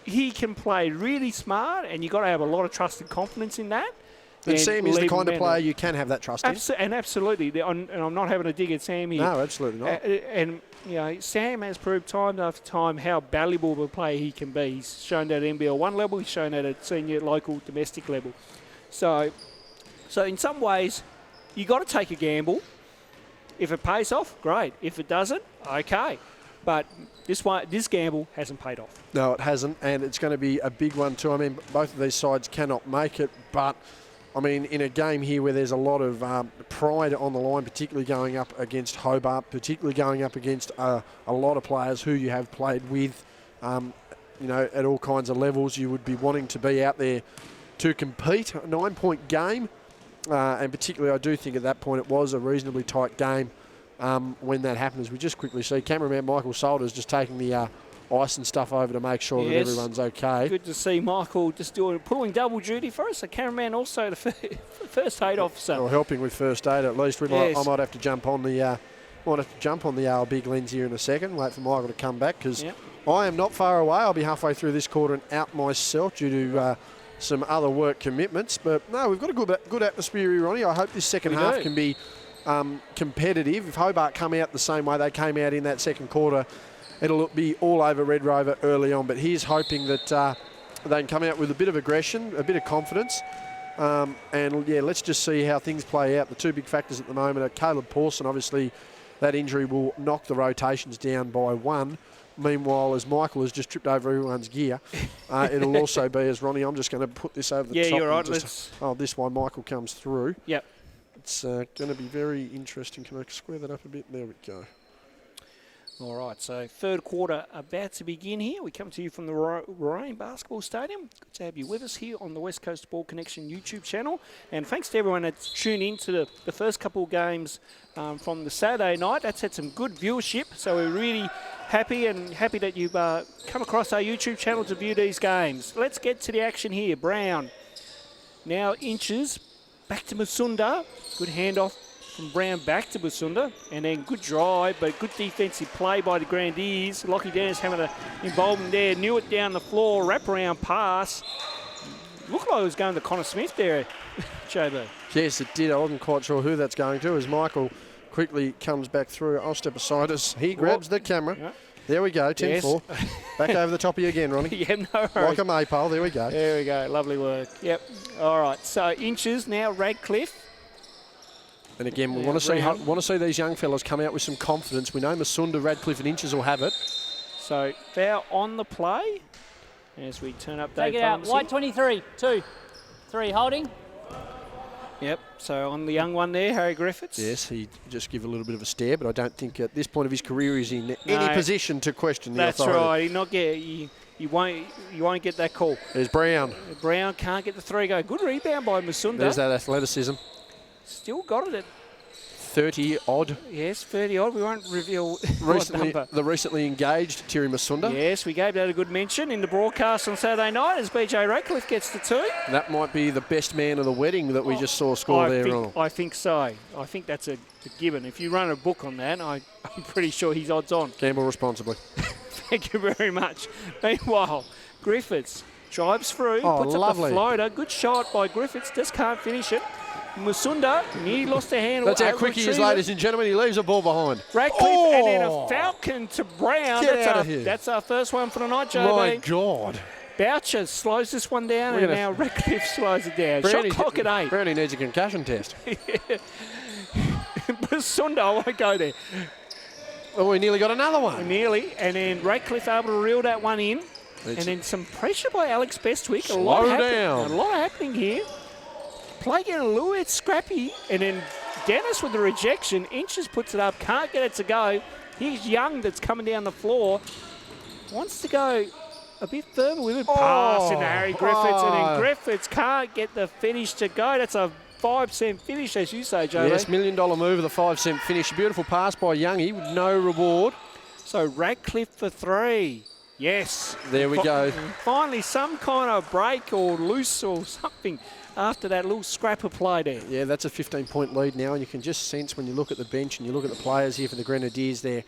he can play really smart, and you've got to have a lot of trust and confidence in that. And Sam is the kind of player you can have that trust in. And absolutely. And I'm not having a dig at Sam here. No, absolutely not. And Sam has proved time after time how valuable of a player he can be. He's shown that at NBL 1 level. He's shown that at senior, local, domestic level. So in some ways, you got to take a gamble. If it pays off, great. If it doesn't, okay. But this gamble hasn't paid off. No, it hasn't, and it's going to be a big one too. I mean, both of these sides cannot make it, but I mean, in a game here where there's a lot of pride on the line, particularly going up against Hobart, particularly going up against a lot of players who you have played with, at all kinds of levels, you would be wanting to be out there to compete. A 9-point game. And particularly, I do think at that point it was a reasonably tight game when that happened. As we just quickly see, cameraman Michael Solder's just taking the ice and stuff over to make sure that everyone's okay. Good to see Michael just pulling double duty for us. The cameraman also the first aid officer. Or helping with first aid at least. I might have to jump on the big lens here in a second. Wait for Michael to come back because I am not far away. I'll be halfway through this quarter and out myself due to some other work commitments. But no, we've got a good atmosphere here, Ronnie. I hope this second half can be competitive. If Hobart come out the same way they came out in that second quarter, it'll be all over Red Rover early on. But he's hoping that they can come out with a bit of aggression, a bit of confidence. Let's just see how things play out. The 2 big factors at the moment are Caleb Pawson. Obviously, that injury will knock the rotations down by 1. Meanwhile, as Michael has just tripped over everyone's gear, it'll also be, as Ronnie, I'm just going to put this over the top. Yeah, you're right. This one, Michael comes through. Yep. It's going to be very interesting. Can I square that up a bit? There we go. All right, so 3rd quarter about to begin here. We come to you from the Ronnel Basketball Stadium. Good to have you with us here on the West Coast Ball Connection YouTube channel. And thanks to everyone that's tuned in to the first couple of games from the Saturday night. That's had some good viewership, so we're really happy that you've come across our YouTube channel to view these games. Let's get to the action here. Brown now inches back to Musunda. Good handoff from Brown back to Basunda, and then good drive, but good defensive play by the Grenadiers. Lockie Dennis having an involvement there, knew it down the floor, wraparound pass. Looked like it was going to Connor Smith there, JB. Yes, it did. I wasn't quite sure who that's going to as Michael quickly comes back through. I'll step aside as he grabs the camera. Yeah. There we go, 10-4. Yes. Back over the top of you again, Ronnie. Yeah, no worries. Like a maypole, there we go. There we go, lovely work. Yep, all right, so inches now, Radcliffe. And again, we want to see these young fellas come out with some confidence. We know Masunda, Radcliffe and Inches will have it. So foul on the play as we turn up Dave Take it out, white 23, 2, 3, holding. Yep, so on the young one there, Harry Griffiths. Yes, he just give a little bit of a stare, but I don't think at this point of his career he's in any position to question the authority. That's right, you won't get that call. There's Brown. Brown can't get the 3 go. Good rebound by Masunda. There's that athleticism. Still got it at 30 odd. Yes, 30 odd. We won't reveal what number. The recently engaged Thierry Masunda. Yes, we gave that a good mention in the broadcast on Saturday night as BJ Radcliffe gets the 2. That might be the best man of the wedding that we just saw score there, Ronnel. I think so. I think that's a given. If you run a book on that, I'm pretty sure he's odds on. Gamble responsibly. Thank you very much. Meanwhile, Griffiths drives through, puts lovely. up the floater. Good shot by Griffiths, just can't finish it. Musunda nearly lost a handle. That's how quick he is, ladies and gentlemen. He leaves a ball behind. Radcliffe and then a falcon to Brown. Get out of here. That's our first one for the night, JB. My God. Boucher slows this one down, and now Radcliffe slows it down. Shot clock at 8. Brownie needs a concussion test. Musunda, I won't go there. Oh, we nearly got another one. Nearly, and then Radcliffe able to reel that one in. And then some pressure by Alex Bestwick. Slow A down. lot happening here. Play getting a little bit scrappy, and then Dennis with the rejection. Inches puts it up, can't get it to go. Here's Young that's coming down the floor. Wants to go a bit further with it. Pass into Harry Griffiths, and then Griffiths can't get the finish to go. That's a 5-cent finish, as you say, JB. Yes, $1 million move of the 5-cent finish. Beautiful pass by Youngie with no reward. So Radcliffe for 3. Yes. There we go. Finally, some kind of break or loose or something after that little scrapper play there. Yeah, that's a 15-point lead now, and you can just sense when you look at the bench and you look at the players here for the Grenadiers, their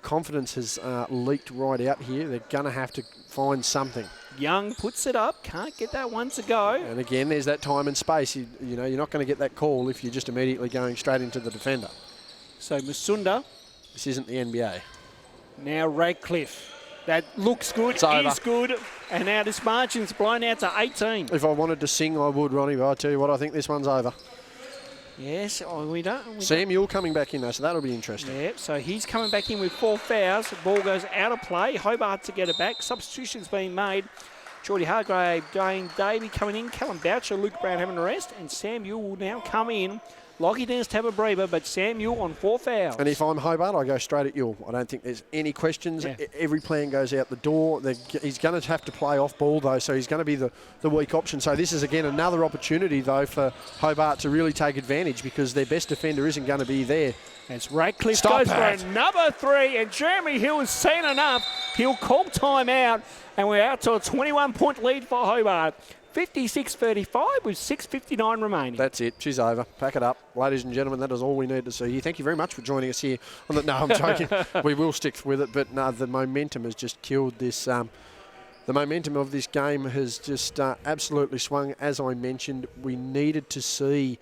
confidence has leaked right out here. They're going to have to find something. Young puts it up, can't get that one to go. And again, there's that time and space. You know, you're not going to get that call if you're just immediately going straight into the defender. So Musunda. This isn't the NBA. Now Radcliffe. That looks good, is good. And now this margin's blown out to 18. If I wanted to sing, I would, Ronnie, but I tell you what, I think this one's over. Yes, we don't. Sam Ewell coming back in, though, so that'll be interesting. Yep, so he's coming back in with 4 fouls. The ball goes out of play. Hobart to get it back. Substitutions being made. Geordie Hargrave, Dane Davey coming in. Callum Boucher, Luke Brown having a rest. And Sam Ewell will now come in. Lockie Dennis to have a breather, but Sam Ewell on 4 fouls. And if I'm Hobart, I go straight at Ewell. I don't think there's any questions. Yeah. Every plan goes out the door. He's going to have to play off ball, though, so he's going to be the weak option. So this is, again, another opportunity, though, for Hobart to really take advantage because their best defender isn't going to be there. As Radcliffe goes for another 3, and Jeremy Hill has seen enough. He'll call time out, and we're out to a 21-point lead for Hobart. 56-35 with 6:59 remaining. That's it. She's over. Pack it up. Ladies and gentlemen, that is all we need to see here. Thank you very much for joining us here. No, I'm joking. We will stick with it, but no, the momentum has just killed this. The momentum of this game has just absolutely swung. As I mentioned, we needed to see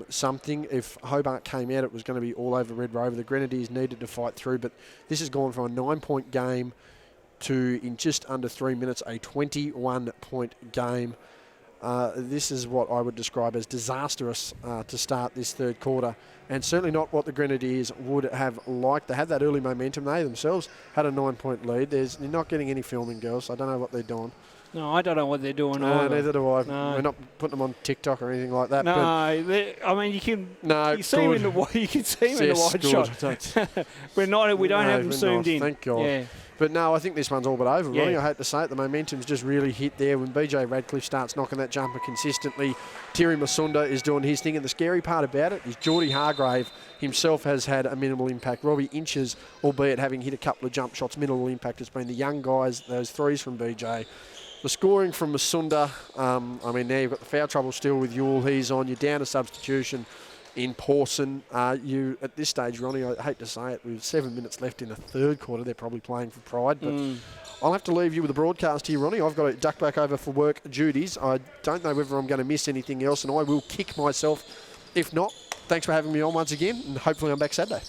something. If Hobart came out, it was going to be all over Red Rover. The Grenadiers needed to fight through, but this has gone from a 9-point game to, in just under 3 minutes, a 21-point game. This is what I would describe as disastrous to start this third quarter, and certainly not what the Grenadiers would have liked. They had that early momentum. They themselves had a 9-point lead. You're not getting any filming, girls. I don't know what they're doing. No, I don't know what they're doing. No, neither do I. No. We're not putting them on TikTok or anything like that. No, but I mean, you can. No, you see him in the. You can see him in the wide shot. We don't have them zoomed in. Thank God. Yeah. But no, I think this one's all but over, Yeah. Ronnie. I hate to say it. The momentum's just really hit there when BJ Radcliffe starts knocking that jumper consistently. Thierry Masunda is doing his thing. And the scary part about it is Geordie Hargrave himself has had a minimal impact. Robbie Inches, albeit having hit a couple of jump shots, minimal impact has been the young guys, those 3s from BJ. The scoring from Masunda, I mean, now you've got the foul trouble still with Ewell. He's on. You're down to substitution in Pawson. You, at this stage, Ronnie, I hate to say it, with 7 minutes left in the third quarter, they're probably playing for pride. But I'll have to leave you with the broadcast here, Ronnie. I've got to duck back over for work duties. I don't know whether I'm going to miss anything else, and I will kick myself. If not, thanks for having me on once again, and hopefully I'm back Saturday.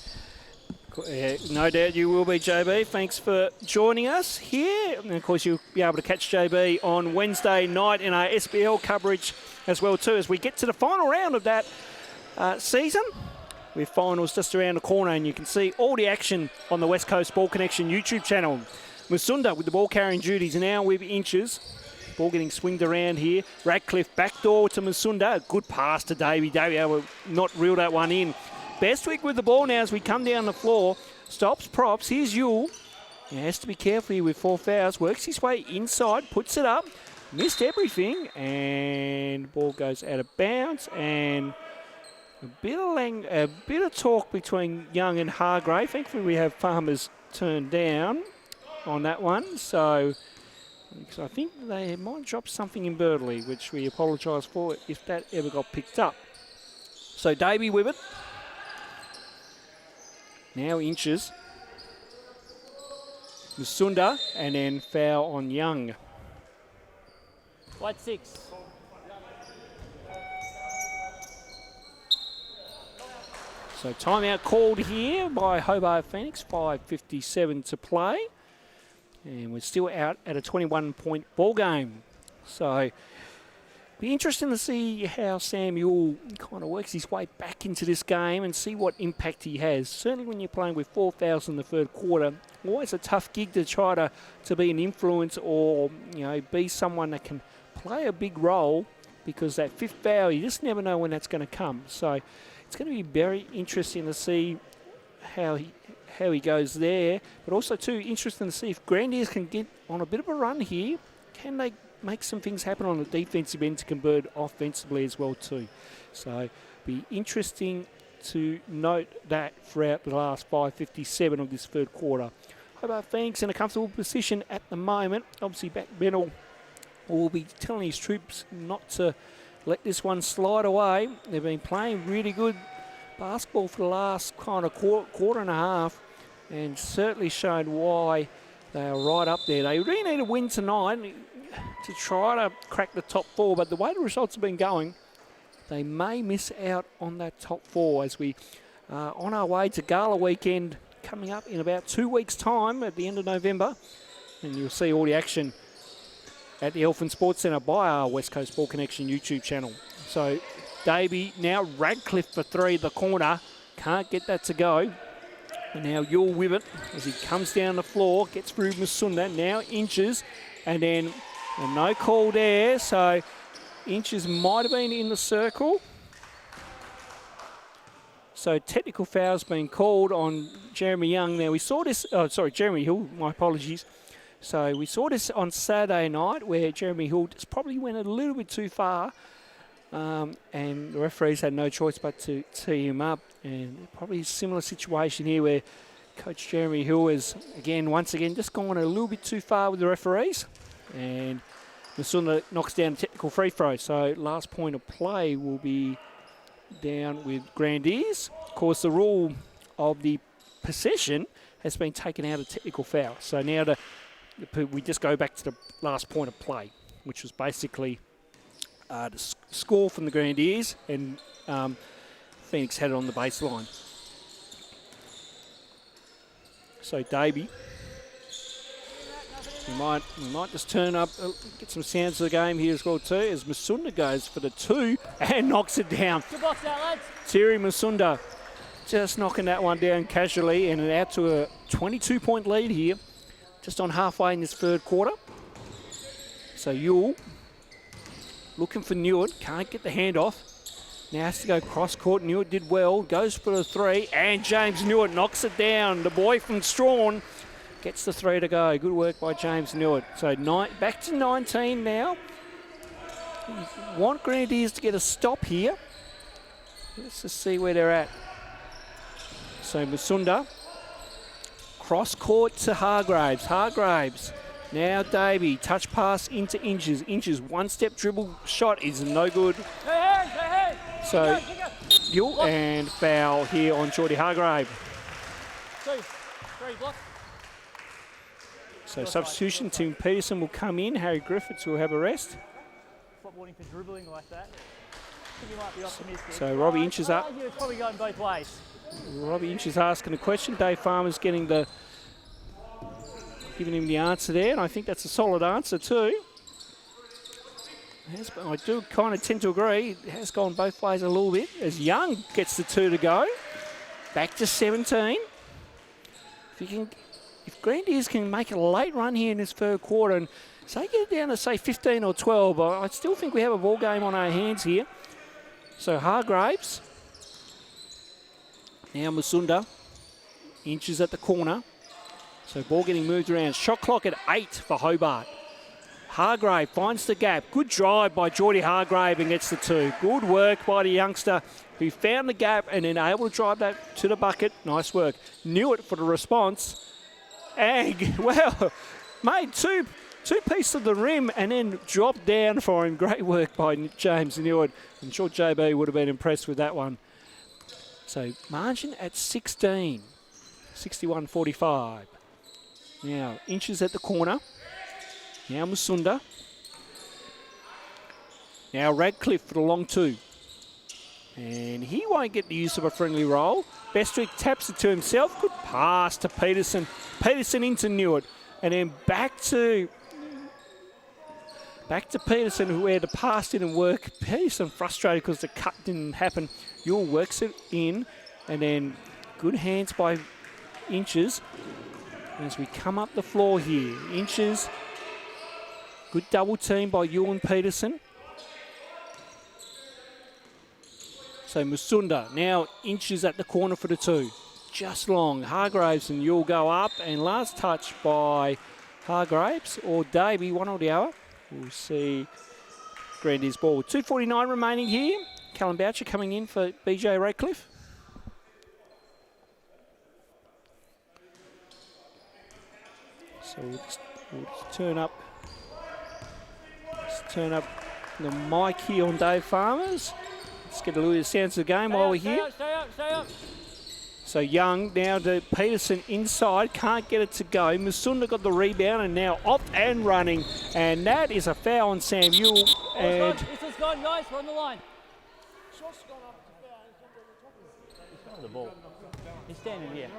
Yeah, no doubt you will be, JB. Thanks for joining us here. And, of course, you'll be able to catch JB on Wednesday night in our SBL coverage as well, too, as we get to the final round of that season, with finals just around the corner, and you can see all the action on the West Coast Ball Connection YouTube channel. Musunda with the ball carrying duties, and now with Inches. Ball getting swinged around here. Radcliffe backdoor to Musunda. Good pass to Davey. Davey able to not reel that one in. Bestwick with the ball now as we come down the floor. Stops, props. Here's Ewell. He has to be careful here with 4 fouls. Works his way inside, puts it up. Missed everything, and the ball goes out of bounds, and A bit of talk between Young and Hargrave. Thankfully, we have Farmers turned down on that one. So I think they might drop something in Birdley, which we apologise for if that ever got picked up. So Davey with it. Now Inches. Musunda, and then foul on Young. White 6. So timeout called here by Hobart Phoenix, 5:57 to play. And we're still out at a 21-point ball game. So be interesting to see how Samuel kind of works his way back into this game and see what impact he has. Certainly when you're playing with 4 fouls in the third quarter, always a tough gig to try to be an influence or, you know, be someone that can play a big role, because that 5th foul, you just never know when that's going to come. So it's going to be very interesting to see how he goes there, but also too interesting to see if Grenadiers can get on a bit of a run here. Can they make some things happen on the defensive end to convert offensively as well too? So be interesting to note that throughout the last 5:57 of this third quarter. Hobart Phoenix in a comfortable position at the moment. Obviously back Bennell will be telling his troops not to let this one slide away. They've been playing really good basketball for the last kind of quarter and a half, and certainly shown why they are right up there. They really need a win tonight to try to crack the top 4, but the way the results have been going, they may miss out on that top 4 as we are on our way to Gala weekend coming up in about 2 weeks' time at the end of November, and you'll see all the action at the Elfin Sports Centre by our West Coast Ball Connection YouTube channel. So Davey, now Radcliffe for 3 at the corner, can't get that to go. And now Yule with it as he comes down the floor, gets through Musunda, now Inches, and then no call there, so Inches might have been in the circle. So technical foul's been called on Jeremy Young. Now we saw this, Jeremy Hill, my apologies. So we saw this on Saturday night where Jeremy Hill just probably went a little bit too far, and the referees had no choice but to tee him up. And probably a similar situation here where Coach Jeremy Hill has, once again, just gone a little bit too far with the referees. And Musunda knocks down a technical free throw. So last point of play will be down with Grenadiers. Of course, the rule of the possession has been taken out of technical foul. So now we just go back to the last point of play, which was basically the score from the Grenadiers, and Phoenix had it on the baseline. So Davey, we might just turn up, get some sounds of the game here as well too, as Musunda goes for the 2 and knocks it down. Good box out, lads. Terry Musunda just knocking that one down casually, and out to a 22-point lead here, just on halfway in this third quarter. So Yule looking for Newitt, can't get the handoff. Now has to go cross court. Newitt did well, goes for the 3, and James Newitt knocks it down. The boy from Strawn gets the 3 to go. Good work by James Newitt. So back to 19 now. You want Grenadiers to get a stop here. Let's just see where they're at. So Musunda, cross court to Hargraves. Hargraves, now Davey, touch pass into Inches. Inches, one-step dribble shot is no good. Hey. So, Yule and foul here on Geordie Hargrave. 2, 3, block. So substitution, Tim Peterson will come in. Harry Griffiths will have a rest. Stop warning for dribbling like that. I think you might be optimistic. So Robbie Inches up. It's probably going both ways. Robbie Inches asking a question. Dave Farmer's giving him the answer there, and I think that's a solid answer too. I do kind of tend to agree. It has gone both ways a little bit as Young gets the 2 to go. Back to 17. If Grenadiers can make a late run here in this third quarter and say get it down to say 15 or 12, I still think we have a ball game on our hands here. So Hargraves. Now Musunda. Inches at the corner. So ball getting moved around. Shot clock at 8 for Hobart. Hargrave finds the gap. Good drive by Geordie Hargrave and gets the 2. Good work by the youngster who found the gap and then able to drive that to the bucket. Nice work. Knew it for the response. And, well, made two pieces of the rim and then dropped down for him. Great work by James Newitt. I'm sure JB would have been impressed with that one. So margin at 16, 61-45. Now, Inches at the corner. Now Musunda. Now Radcliffe for the long 2. And he won't get the use of a friendly roll. Bestwick taps it to himself. Good pass to Peterson. Peterson into Newitt. And then back to Peterson, where the pass didn't work. Peterson frustrated because the cut didn't happen. Yule works it in. And then good hands by Inches as we come up the floor here. Inches. Good double team by Yule and Peterson. So Musunda now Inches at the corner for the 2. Just long. Hargraves and Yule go up. And last touch by Hargraves or Davey, one or the other. We'll see Grenadiers ball. 2:49 remaining here. Callum Boucher coming in for BJ Radcliffe. So we'll just turn up the mic here on Dave Farmers. Let's get a look at the sounds of the game while we're here. Stay up. So Young now to Peterson inside, can't get it to go. Musunda got the rebound and now off and running. And that is a foul on Sam Yule. And This is gone, guys. We're on the line. He's got the ball. He's standing here.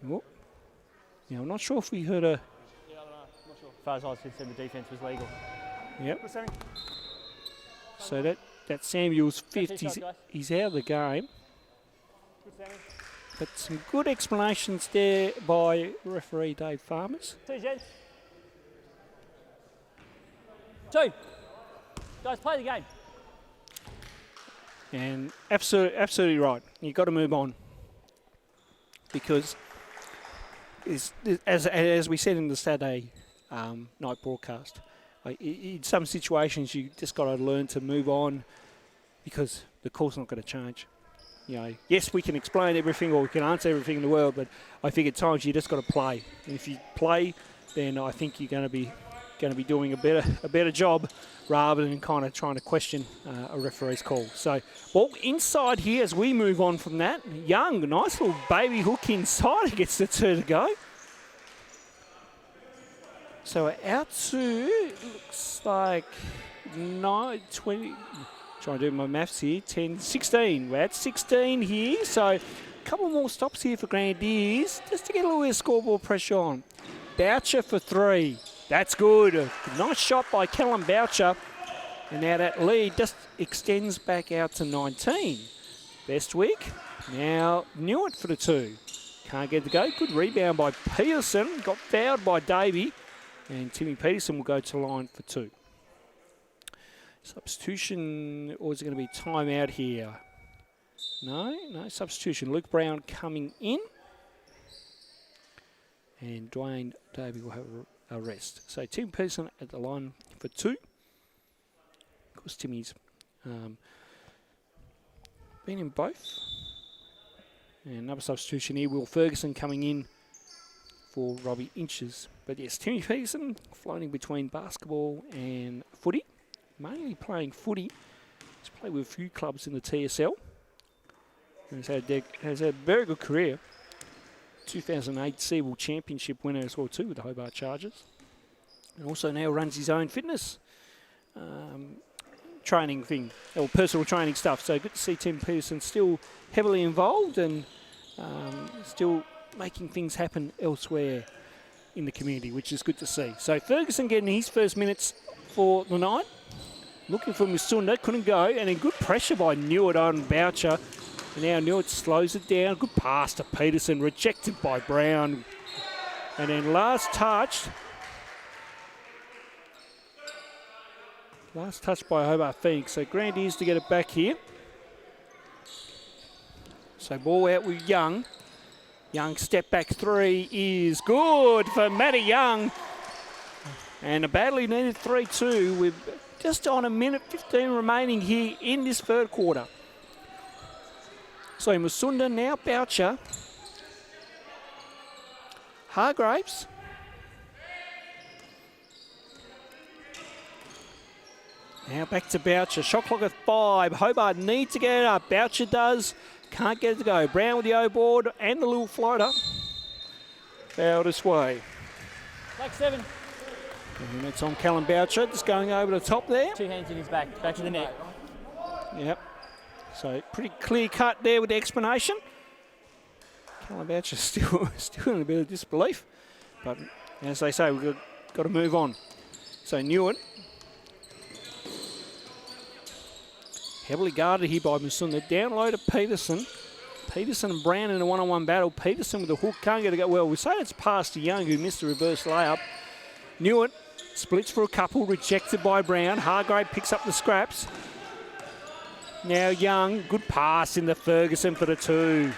Whoop. Now I'm not sure if we heard a... Yeah, I don't know. I'm not sure. As far as I was concerned, the defence was legal. Yep. So that Samuel's fifth. He's out of the game. But some good explanations there by referee Dave Farmers. 2 gents. 2. Guys, play the game. And absolutely right. You've got to move on. Because, as we said in the Saturday night broadcast, in some situations you just got to learn to move on because the call's not going to change. You know, yes, we can explain everything or we can answer everything in the world, but I think at times you just got to play. And if you play, then I think you're going to be doing a better job rather than kind of trying to question a referee's call. So ball inside here as we move on from that. Young, nice little baby hook inside, gets the 2 to go. So out to, looks like 9, 20, trying to do my maths here, 10, 16. We're at 16 here, so a couple more stops here for Grenadiers just to get a little bit of scoreboard pressure on. Boucher for 3. That's good. A nice shot by Callum Boucher. And now that lead just extends back out to 19. Bestwick. Now Newitt for the 2. Can't get it to go. Good rebound by Peterson. Got fouled by Davey. And Timmy Peterson will go to line for 2. Substitution, or is it going to be timeout here? No substitution. Luke Brown coming in. And Dwayne Davey will have a rest. So Tim Peterson at the line for 2. Of course, Timmy's been in both. And another substitution here, Will Ferguson coming in for Robbie Inches. But yes, Timmy Peterson floating between basketball and footy. Mainly playing footy. He's played with a few clubs in the TSL. And has had a very good career. 2008 Seabull Championship winner as well too with the Hobart Chargers. And also now runs his own fitness training thing, or personal training stuff. So good to see Tim Peterson still heavily involved and still making things happen elsewhere in the community, which is good to see. So Ferguson getting his first minutes for the night. Looking for Musunda, couldn't go, and then good pressure by Newitt on Boucher. And now Newitt slows it down. Good pass to Peterson, rejected by Brown. And then last touch by Hobart Phoenix. So Grenadiers to get it back here. So ball out with Young. Young step back 3 is good for Matty Young. And a badly needed 3-2 with just on a minute 15 remaining here in this third quarter. So Musunda now Boucher. Hargraves. Now back to Boucher. Shot clock at 5. Hobart need to get it up. Boucher does. Can't get it to go. Brown with the O-board and the little floater. Foul this way. Like 7. And it's on Callum Boucher. Just going over the top there. 2 hands in his back to the net. Yep. So pretty clear cut there with the explanation. Callum Boucher still in a bit of disbelief. But as they say, we've got to move on. So Newitt. Heavily guarded here by Musunda. Down low to Peterson. Peterson and Bryan in a one-on-one battle. Peterson with the hook. Can't get it go well. We say it's past to Young, who missed the reverse layup. Newitt splits for a couple. Rejected by Brown. Hargrave picks up the scraps. Now Young. Good pass into Ferguson for the 2.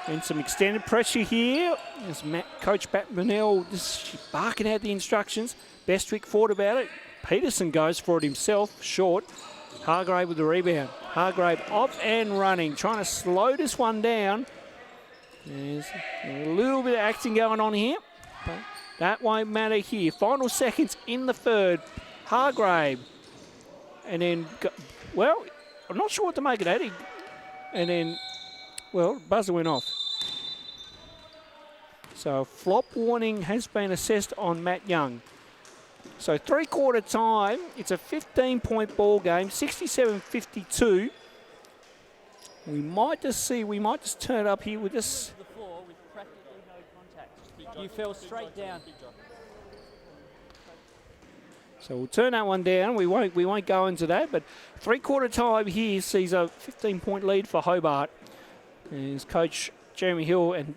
And some extended pressure here. As Coach Ronnel just barking out the instructions. Bestwick thought about it. Peterson goes for it himself. Short. Hargrave with the rebound. Hargrave off and running, trying to slow this one down. There's a little bit of acting going on here, but that won't matter here. Final seconds in the third. Hargrave. And then, well, I'm not sure what to make of that. And then, well, buzzer went off. So a flop warning has been assessed on Matt Young. So 3-quarter time, it's a 15-point ball game, 67-52. We might just turn it up here with this. The floor with practically no contact. You fell straight down. So we'll turn that one down. We won't go into that, but 3-quarter time here sees a 15-point lead for Hobart. As Coach Jeremy Hill and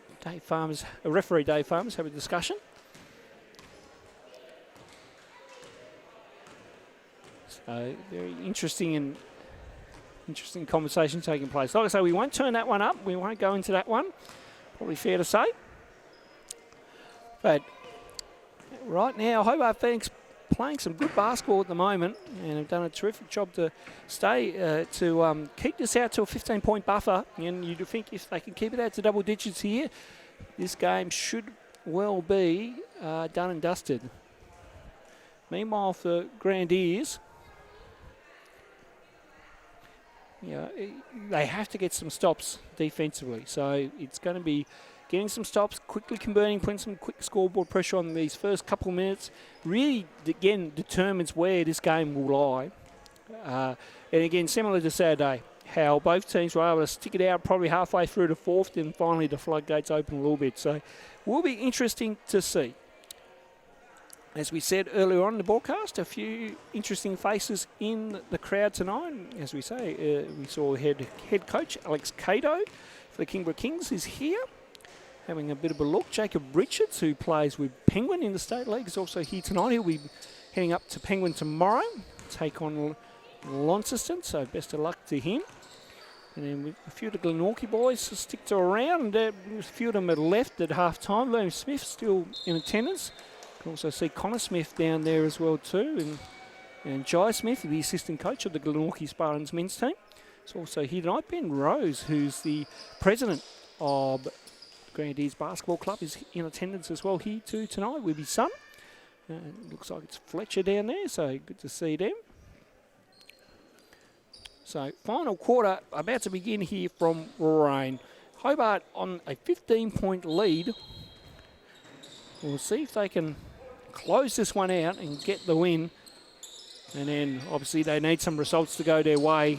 referee Dave Farmers have a discussion. Very interesting conversation taking place. Like I say, we won't turn that one up. We won't go into that one. Probably fair to say. But right now, Hobart Phoenix playing some good basketball at the moment and have done a terrific job to keep this out to a 15-point buffer. And you'd think if they can keep it out to double digits here, this game should well be done and dusted. Meanwhile, for Grenadiers, they have to get some stops defensively. So it's going to be getting some stops, quickly converting, putting some quick scoreboard pressure on these first couple of minutes. Really, again, determines where this game will lie. And again, similar to Saturday, how both teams were able to stick it out probably halfway through the fourth, and finally the floodgates open a little bit. So will be interesting to see. As we said earlier on in the broadcast, a few interesting faces in the crowd tonight. As we say, we saw head coach Alex Cato for the Kingborough Kings is here, having a bit of a look. Jacob Richards, who plays with Penguin in the State League, is also here tonight. He'll be heading up to Penguin tomorrow, take on Launceston, so best of luck to him. And then with a few of the Glenorchy boys stick to around, and a few of them are left at half-time. Liam Smith still in attendance. You can also see Connor Smith down there as well too, and Jai Smith, the assistant coach of the Glenorchy Spartans men's team. It's also here tonight. Ben Rose, who's the president of Grenadiers Basketball Club, is in attendance as well here too tonight with his son. Looks like it's Fletcher down there, so good to see them. So final quarter about to begin here from Rain. Hobart on a 15-point lead. We'll see if they can close this one out and get the win. And then obviously they need some results to go their way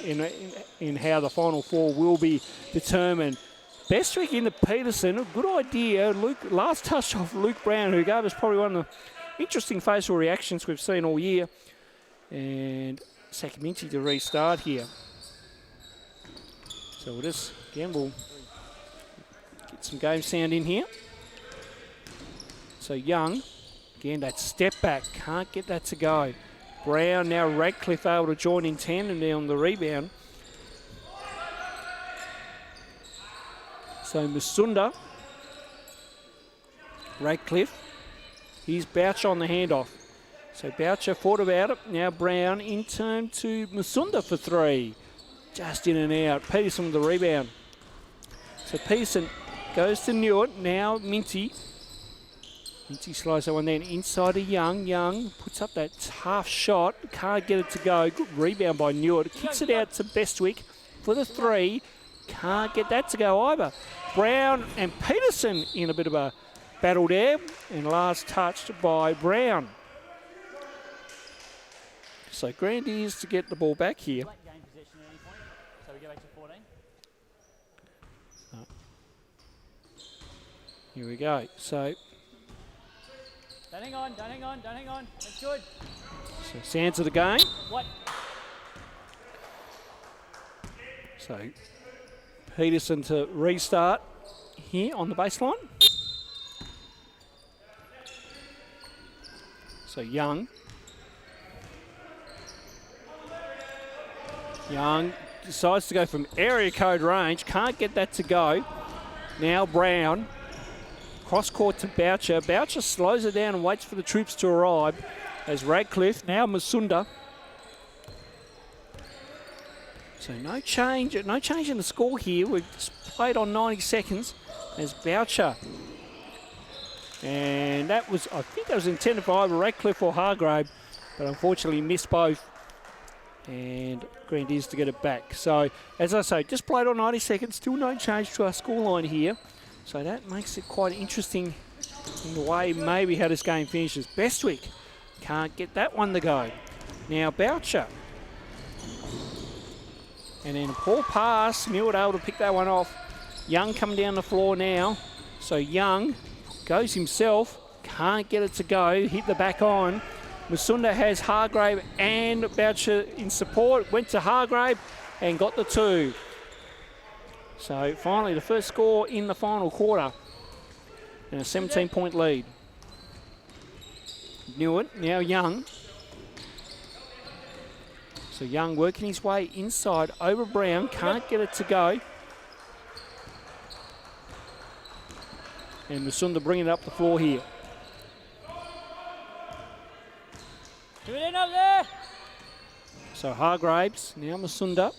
in how the final four will be determined. Bestwick into Peterson, a good idea. Last touch off Luke Brown, who gave us probably one of the interesting facial reactions we've seen all year. And Sakaminchi to restart here. So we'll get some game sound in here. So Young, again, that step back, can't get that to go. Brown, now Radcliffe able to join in tandem there on the rebound. So Musunda, Radcliffe, Here's Boucher on the handoff. So Boucher thought about it. Now Brown in turn to Musunda for 3. Just in and out. Peterson with the rebound. So Peterson goes to Newitt. Now Minty. Minty slides that one then inside to Young. Young puts up that half shot. Can't get it to go. Good rebound by Newitt. Kicks it out to Bestwick for the 3. Can't get that to go either. Brown and Peterson in a bit of a battle there. And last touched by Brown. So Grenadiers to get the ball back here. Flat game possession at any point, so we go back to 14. Here we go. So Don't hang on, don't hang on, don't hang on. That's good. Sands of the game. What? So Peterson to restart here on the baseline. So Young. Young decides to go from area code range. Can't get that to go. Now Brown. Cross court to Boucher. Boucher slows it down and waits for the troops to arrive. As Radcliffe, now Musunda. So no change in the score here. We've just played on 90 seconds as Boucher. And that was, I think that was intended for either Radcliffe or Hargrave, but unfortunately missed both. And Grenadiers to get it back. So, as I say, just played on 90 seconds, still no change to our scoreline here. So that makes it quite interesting in the way maybe how this game finishes. Bestwick can't get that one to go. Now Boucher. And then a poor pass. Newitt able to pick that one off. Young coming down the floor now. So Young goes himself. Can't get it to go. Hit the back on. Musunda has Hargrave and Boucher in support. Went to Hargrave and got the 2. So finally the first score in the final quarter. And a 17-point lead. Newitt, now Young. So Young working his way inside over Brown. Can't get it to go. And Musunda bringing it up the floor here. Do it in up there. So Hargraves, now Musunda.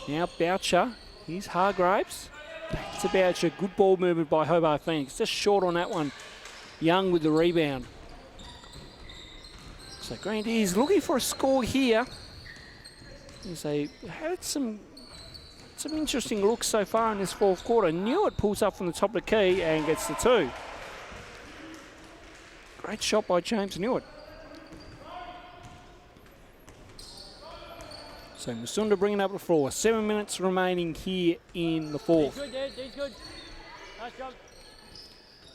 Now Boucher, here's Hargraves. Back to Boucher, good ball movement by Hobart Phoenix. Just short on that one. Young with the rebound. So Grenadiers looking for a score here. As they had some interesting looks so far in this fourth quarter. Newitt pulls up from the top of the key and gets the 2. Great shot by James Newitt. So Musunda bringing up the floor. 7 minutes remaining here in the fourth. He's good, Dad. He's good. Nice job.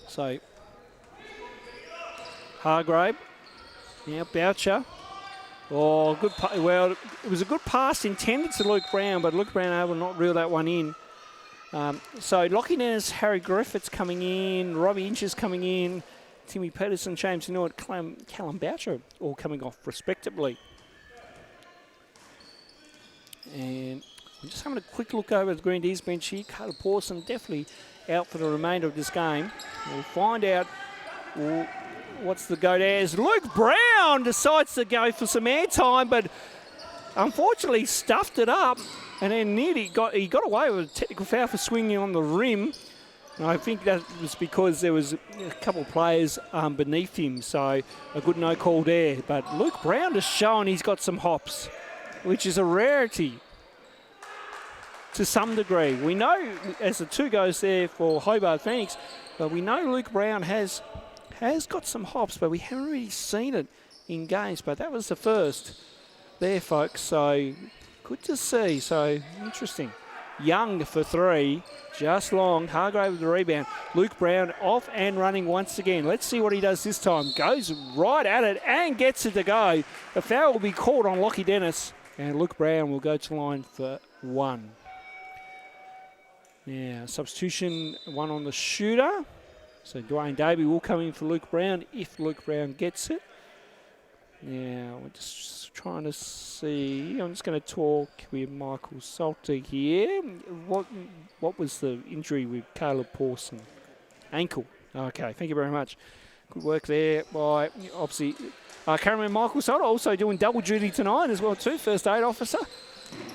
So Hargrave. Now Boucher. Oh, good. Well, it was a good pass intended to Luke Brown, but Luke Brown able to not reel that one in. So locking in is Harry Griffiths coming in, Robbie Inches coming in, Timmy Peterson, James Newitt, Callum Boucher all coming off respectively. And I'm just having a quick look over the Grenadiers bench here. Carter Pawson definitely out for the remainder of this game. We'll find out what's the go there. As Luke Brown decides to go for some airtime, but unfortunately stuffed it up, and then nearly he got away with a technical foul for swinging on the rim. And I think that was because there was a couple of players beneath him, so a good no call there. But Luke Brown has shown he's got some hops, which is a rarity to some degree. We know, as the 2 goes there for Hobart Phoenix, but we know Luke Brown has got some hops, but we haven't really seen it in games. But that was the first there, folks, so good to see. So interesting. Young for 3, just long. Hargrave with the rebound. Luke Brown off and running once again. Let's see what he does this time. Goes right at it and gets it to go. A foul will be called on Lockie Dennis, and Luke Brown will go to the line for 1. Now, substitution 1 on the shooter. So Dwayne Davey will come in for Luke Brown if Luke Brown gets it. Now, we're just trying to see. I'm just going to talk with Michael Salter here. What was the injury with Caleb Pawson? Ankle. Okay, thank you very much. Good work there by, obviously, Cameron Michael Soda also doing double duty tonight as well too, first aid officer.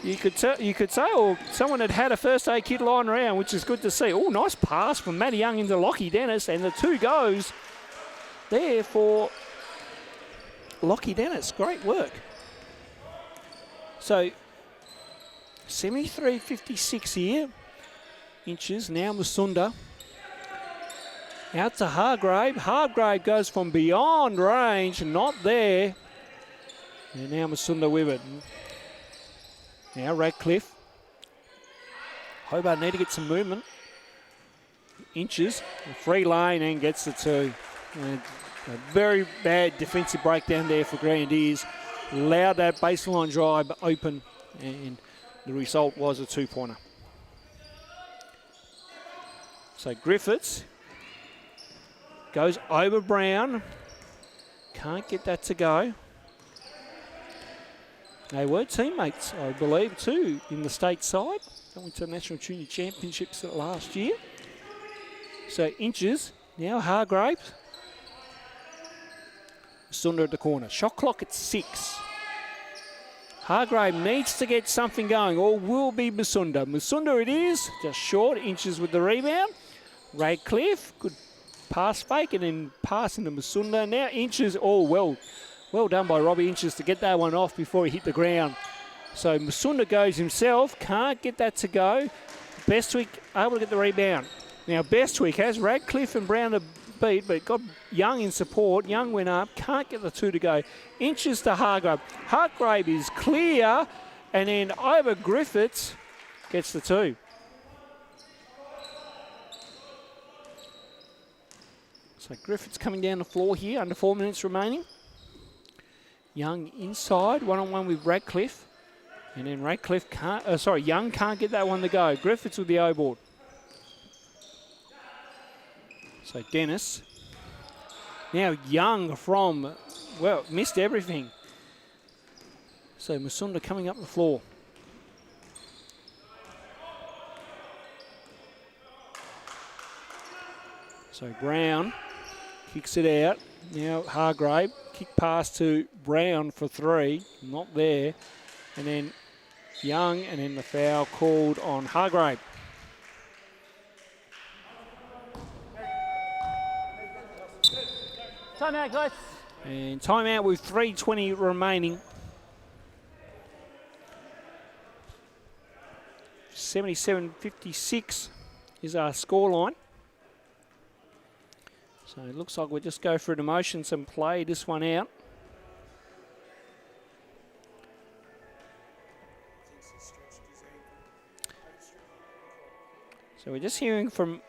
You could say, or someone had a first aid kit lying around, which is good to see. Oh, nice pass from Matty Young into Lockie Dennis, and the 2 goes there for Lockie Dennis. Great work. So 73.56 here. Inches. Now Musunda. Out to Hargrave. Hargrave goes from beyond range. Not there. And now Musunda with it. Now Radcliffe. Hobart need to get some movement. Inches. Free lane and gets the 2. And a very bad defensive breakdown there for Grenadiers. Allowed that baseline drive open, and the result was a 2-pointer. So Griffiths goes over Brown. Can't get that to go. They were teammates, I believe, too, in the state side. They went to the National Junior Championships last year. So Inches, now Hargraves. Sunder at the corner. Shot clock at 6. Hargrave needs to get something going, or will be Musunda. Musunda it is, just short. Inches with the rebound. Radcliffe, good pass fake, and then pass into Musunda. Now Inches, well done by Robbie Inches to get that one off before he hit the ground. So Musunda goes himself, can't get that to go. Bestwick able to get the rebound. Now Bestwick has Radcliffe and Brown to beat, but got Young in support. Young went up, can't get the 2 to go. Inches to Hargrave. Hargrave is clear, and then over Griffiths gets the 2. So Griffiths coming down the floor here, under 4 minutes remaining. Young inside, one-on-one with Radcliffe. And then Radcliffe can't, Young can't get that one to go. Griffiths with the O-board. So Dennis. Now Young from, missed everything. So Musunda coming up the floor. So Brown kicks it out. Now Hargrave, kick pass to Brown for 3. Not there. And then Young, and then the foul called on Hargrave. Timeout, guys. And timeout with 3:20 remaining. 77-56 is our scoreline. So it looks like we'll just go through the motions and play this one out. So we're just hearing from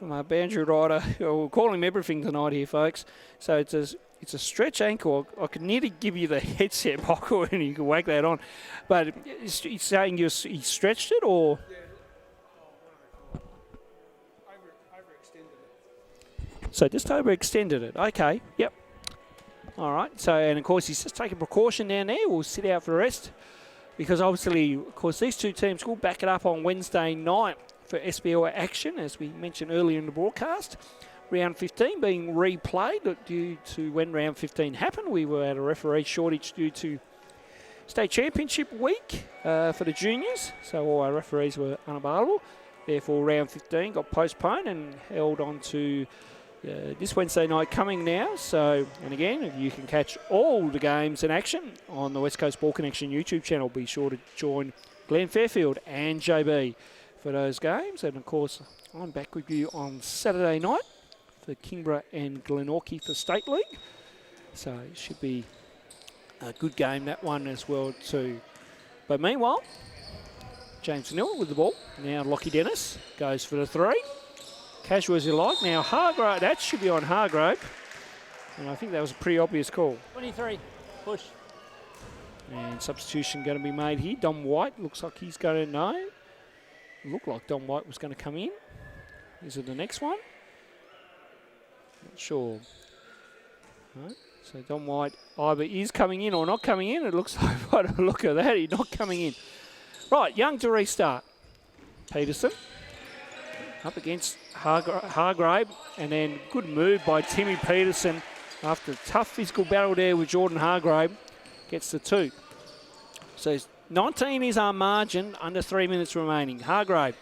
our boundary rider. We'll call him everything tonight here, folks. So it's a stretch ankle. I could nearly give you the headset, Michael, and you can whack that on. But he's saying he stretched it, or? So just overextended it. Okay, yep. All right. So, and of course, he's just taking precaution down there. We'll sit out for the rest because obviously, of course, these two teams will back it up on Wednesday night for SBL action, as we mentioned earlier in the broadcast. Round 15 being replayed due to when round 15 happened. We were at a referee shortage due to state championship week for the juniors, so all our referees were unavailable. Therefore, round 15 got postponed and held on to this Wednesday night coming now. So, and again, you can catch all the games in action on the West Coast Ball Connection YouTube channel. Be sure to join Glenn Fairfield and JB for those games. And of course, I'm back with you on Saturday night for Kingborough and Glenorchy for State League. So it should be a good game, that one as well too. But meanwhile, James Newell with the ball. Now Lockie Dennis goes for the 3. Casual as you like. Now Hargrave, that should be on Hargrave. And I think that was a pretty obvious call. 23, push. And substitution going to be made here. Dom White looks like he's going to know. Looked like Dom White was going to come in. Is it the next one? Not sure. Right. So Dom White either is coming in or not coming in. It looks like, by the look at that, he's not coming in. Right, Young to restart. Peterson. up against Hargrave, and then good move by Timmy Peterson after a tough physical battle there with Jordan Hargrave. Gets the 2. So 19 is our margin, under 3 minutes remaining. Hargrave.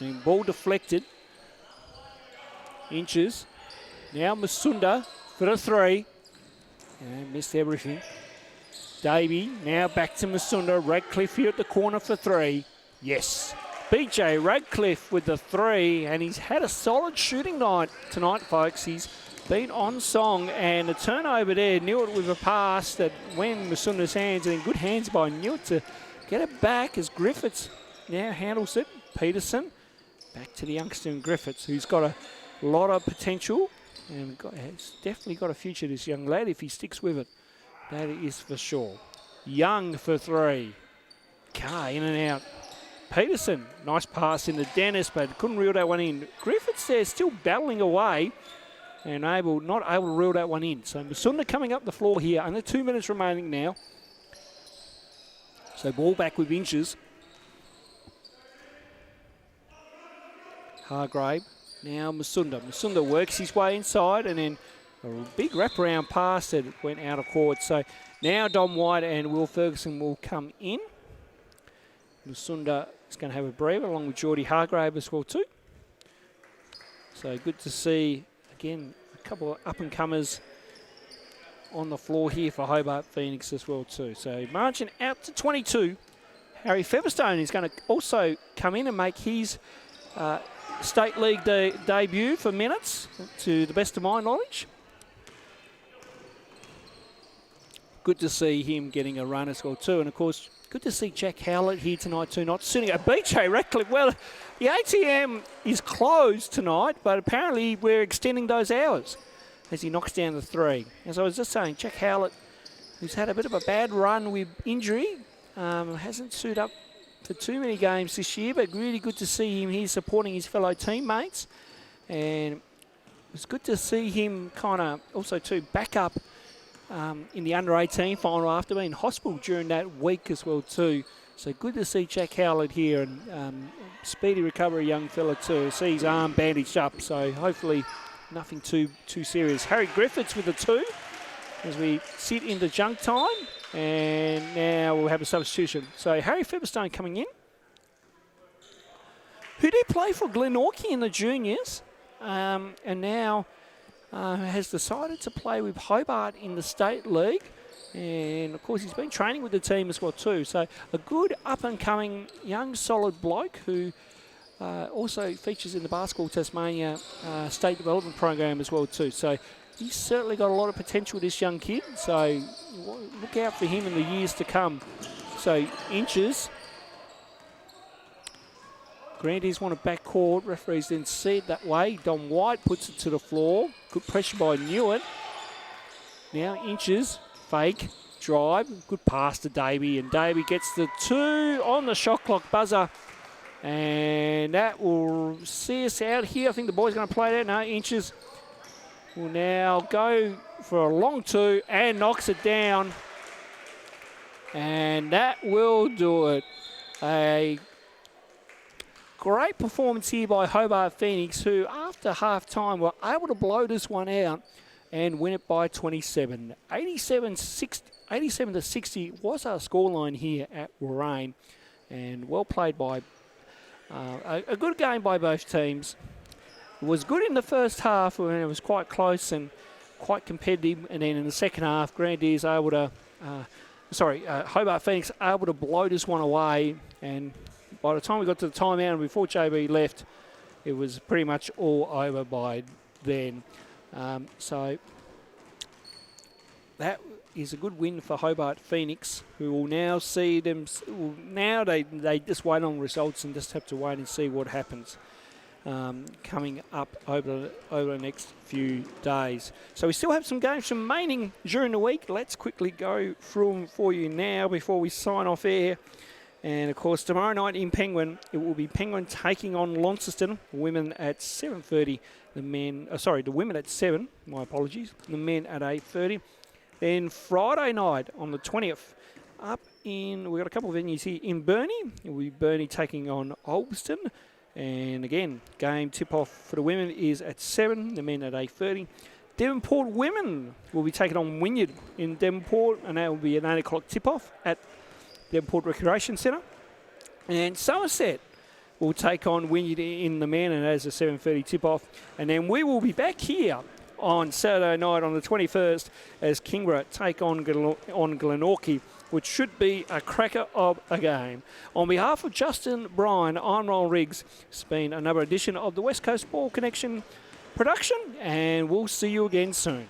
And ball deflected. Inches. Now Masunda for the 3. And missed everything. Davey now back to Masunda. Radcliffe here at the corner for 3. Yes. BJ Radcliffe with the 3, and he's had a solid shooting night tonight, folks. He's been on song, and the turnover there, knew it with a pass that went in Masunda's hands, and in good hands by Newt to get it back as Griffiths now handles it. Peterson back to the youngster in Griffiths, who's got a lot of potential and has definitely got a future, this young lad, if he sticks with it. That is for sure. Young for 3. Carr in and out. Peterson, nice pass into Dennis, but couldn't reel that one in. Griffiths there still battling away and not able to reel that one in. So Masunda coming up the floor here, under 2 minutes remaining now. So ball back with Inches. Hargrave, now Masunda. Masunda works his way inside, and then a big wraparound pass that went out of court. So now Dom White and Will Ferguson will come in. Masunda is going to have a breather along with Geordie Hargrave as well too. So good to see, again, a couple of up-and-comers on the floor here for Hobart Phoenix as well too. So margin out to 22. Harry Featherstone is going to also come in and make his State League debut for minutes, to the best of my knowledge. Good to see him getting a run as well too. And of course, good to see Jack Howlett here tonight too, not sitting at BJ Radcliffe. Well, the ATM is closed tonight, but apparently we're extending those hours as he knocks down the 3. As I was just saying, Jack Howlett, who's had a bit of a bad run with injury, hasn't suited up for too many games this year, but really good to see him here supporting his fellow teammates. And it was good to see him kind of also too back up in the under-18 final after being in hospital during that week as well too. So good to see Jack Howlett here, and speedy recovery young fella too. See his arm bandaged up, so hopefully nothing too serious. Harry Griffiths with the 2 as we sit into junk time, and now we'll have a substitution. So Harry Featherstone coming in, who did play for Glenorchy in the juniors, and now has decided to play with Hobart in the State League. And of course he's been training with the team as well too. So a good up-and-coming young solid bloke who also features in the Basketball Tasmania State Development Program as well too. So he's certainly got a lot of potential, this young kid. So look out for him in the years to come. So Inches. Grenadiers want a backcourt. Referees didn't see it that way. Dom White puts it to the floor. Good pressure by Newitt. Now Inches. Fake. Drive. Good pass to Davey. And Davey gets the 2 on the shot clock buzzer. And that will see us out here. I think the boys are going to play that. No, Inches will now go for a long 2 and knocks it down. And that will do it. A great performance here by Hobart Phoenix, who after half-time were able to blow this one out and win it by 27. 87 to 60 was our scoreline here at Warrane, and well played by a good game by both teams. It was good in the first half when it was quite close and quite competitive, and then in the second half, Grenadiers able to, Hobart Phoenix able to blow this one away, and by the time we got to the timeout and before JB left, it was pretty much all over by then. So that is a good win for Hobart Phoenix, who will now see them. Now they just wait on results and just have to wait and see what happens coming up over the next few days. So we still have some games remaining during the week. Let's quickly go through them for you now before we sign off air. And of course, tomorrow night in Penguin, it will be Penguin taking on Launceston. Women at 7:30. The women at 7. My apologies. The men at 8:30. Then Friday night on the 20th, up we've got a couple of venues here in Burnie. It will be Burnie taking on Olbston. And again, game tip-off for the women is at 7, the men at 8:30. Devonport women will be taking on Wynyard in Devonport, and that will be an 8 o'clock tip-off at Devonport Recreation Centre. And Somerset will take on Wynyard in the men, and as a 7:30 tip-off. And then we will be back here on Saturday night on the 21st as Kingborough take on Glenorchy, which should be a cracker of a game. On behalf of Justin, Bryan, I'm Ronnel Riggs. It's been another edition of the West Coast Ball Connection production, and we'll see you again soon.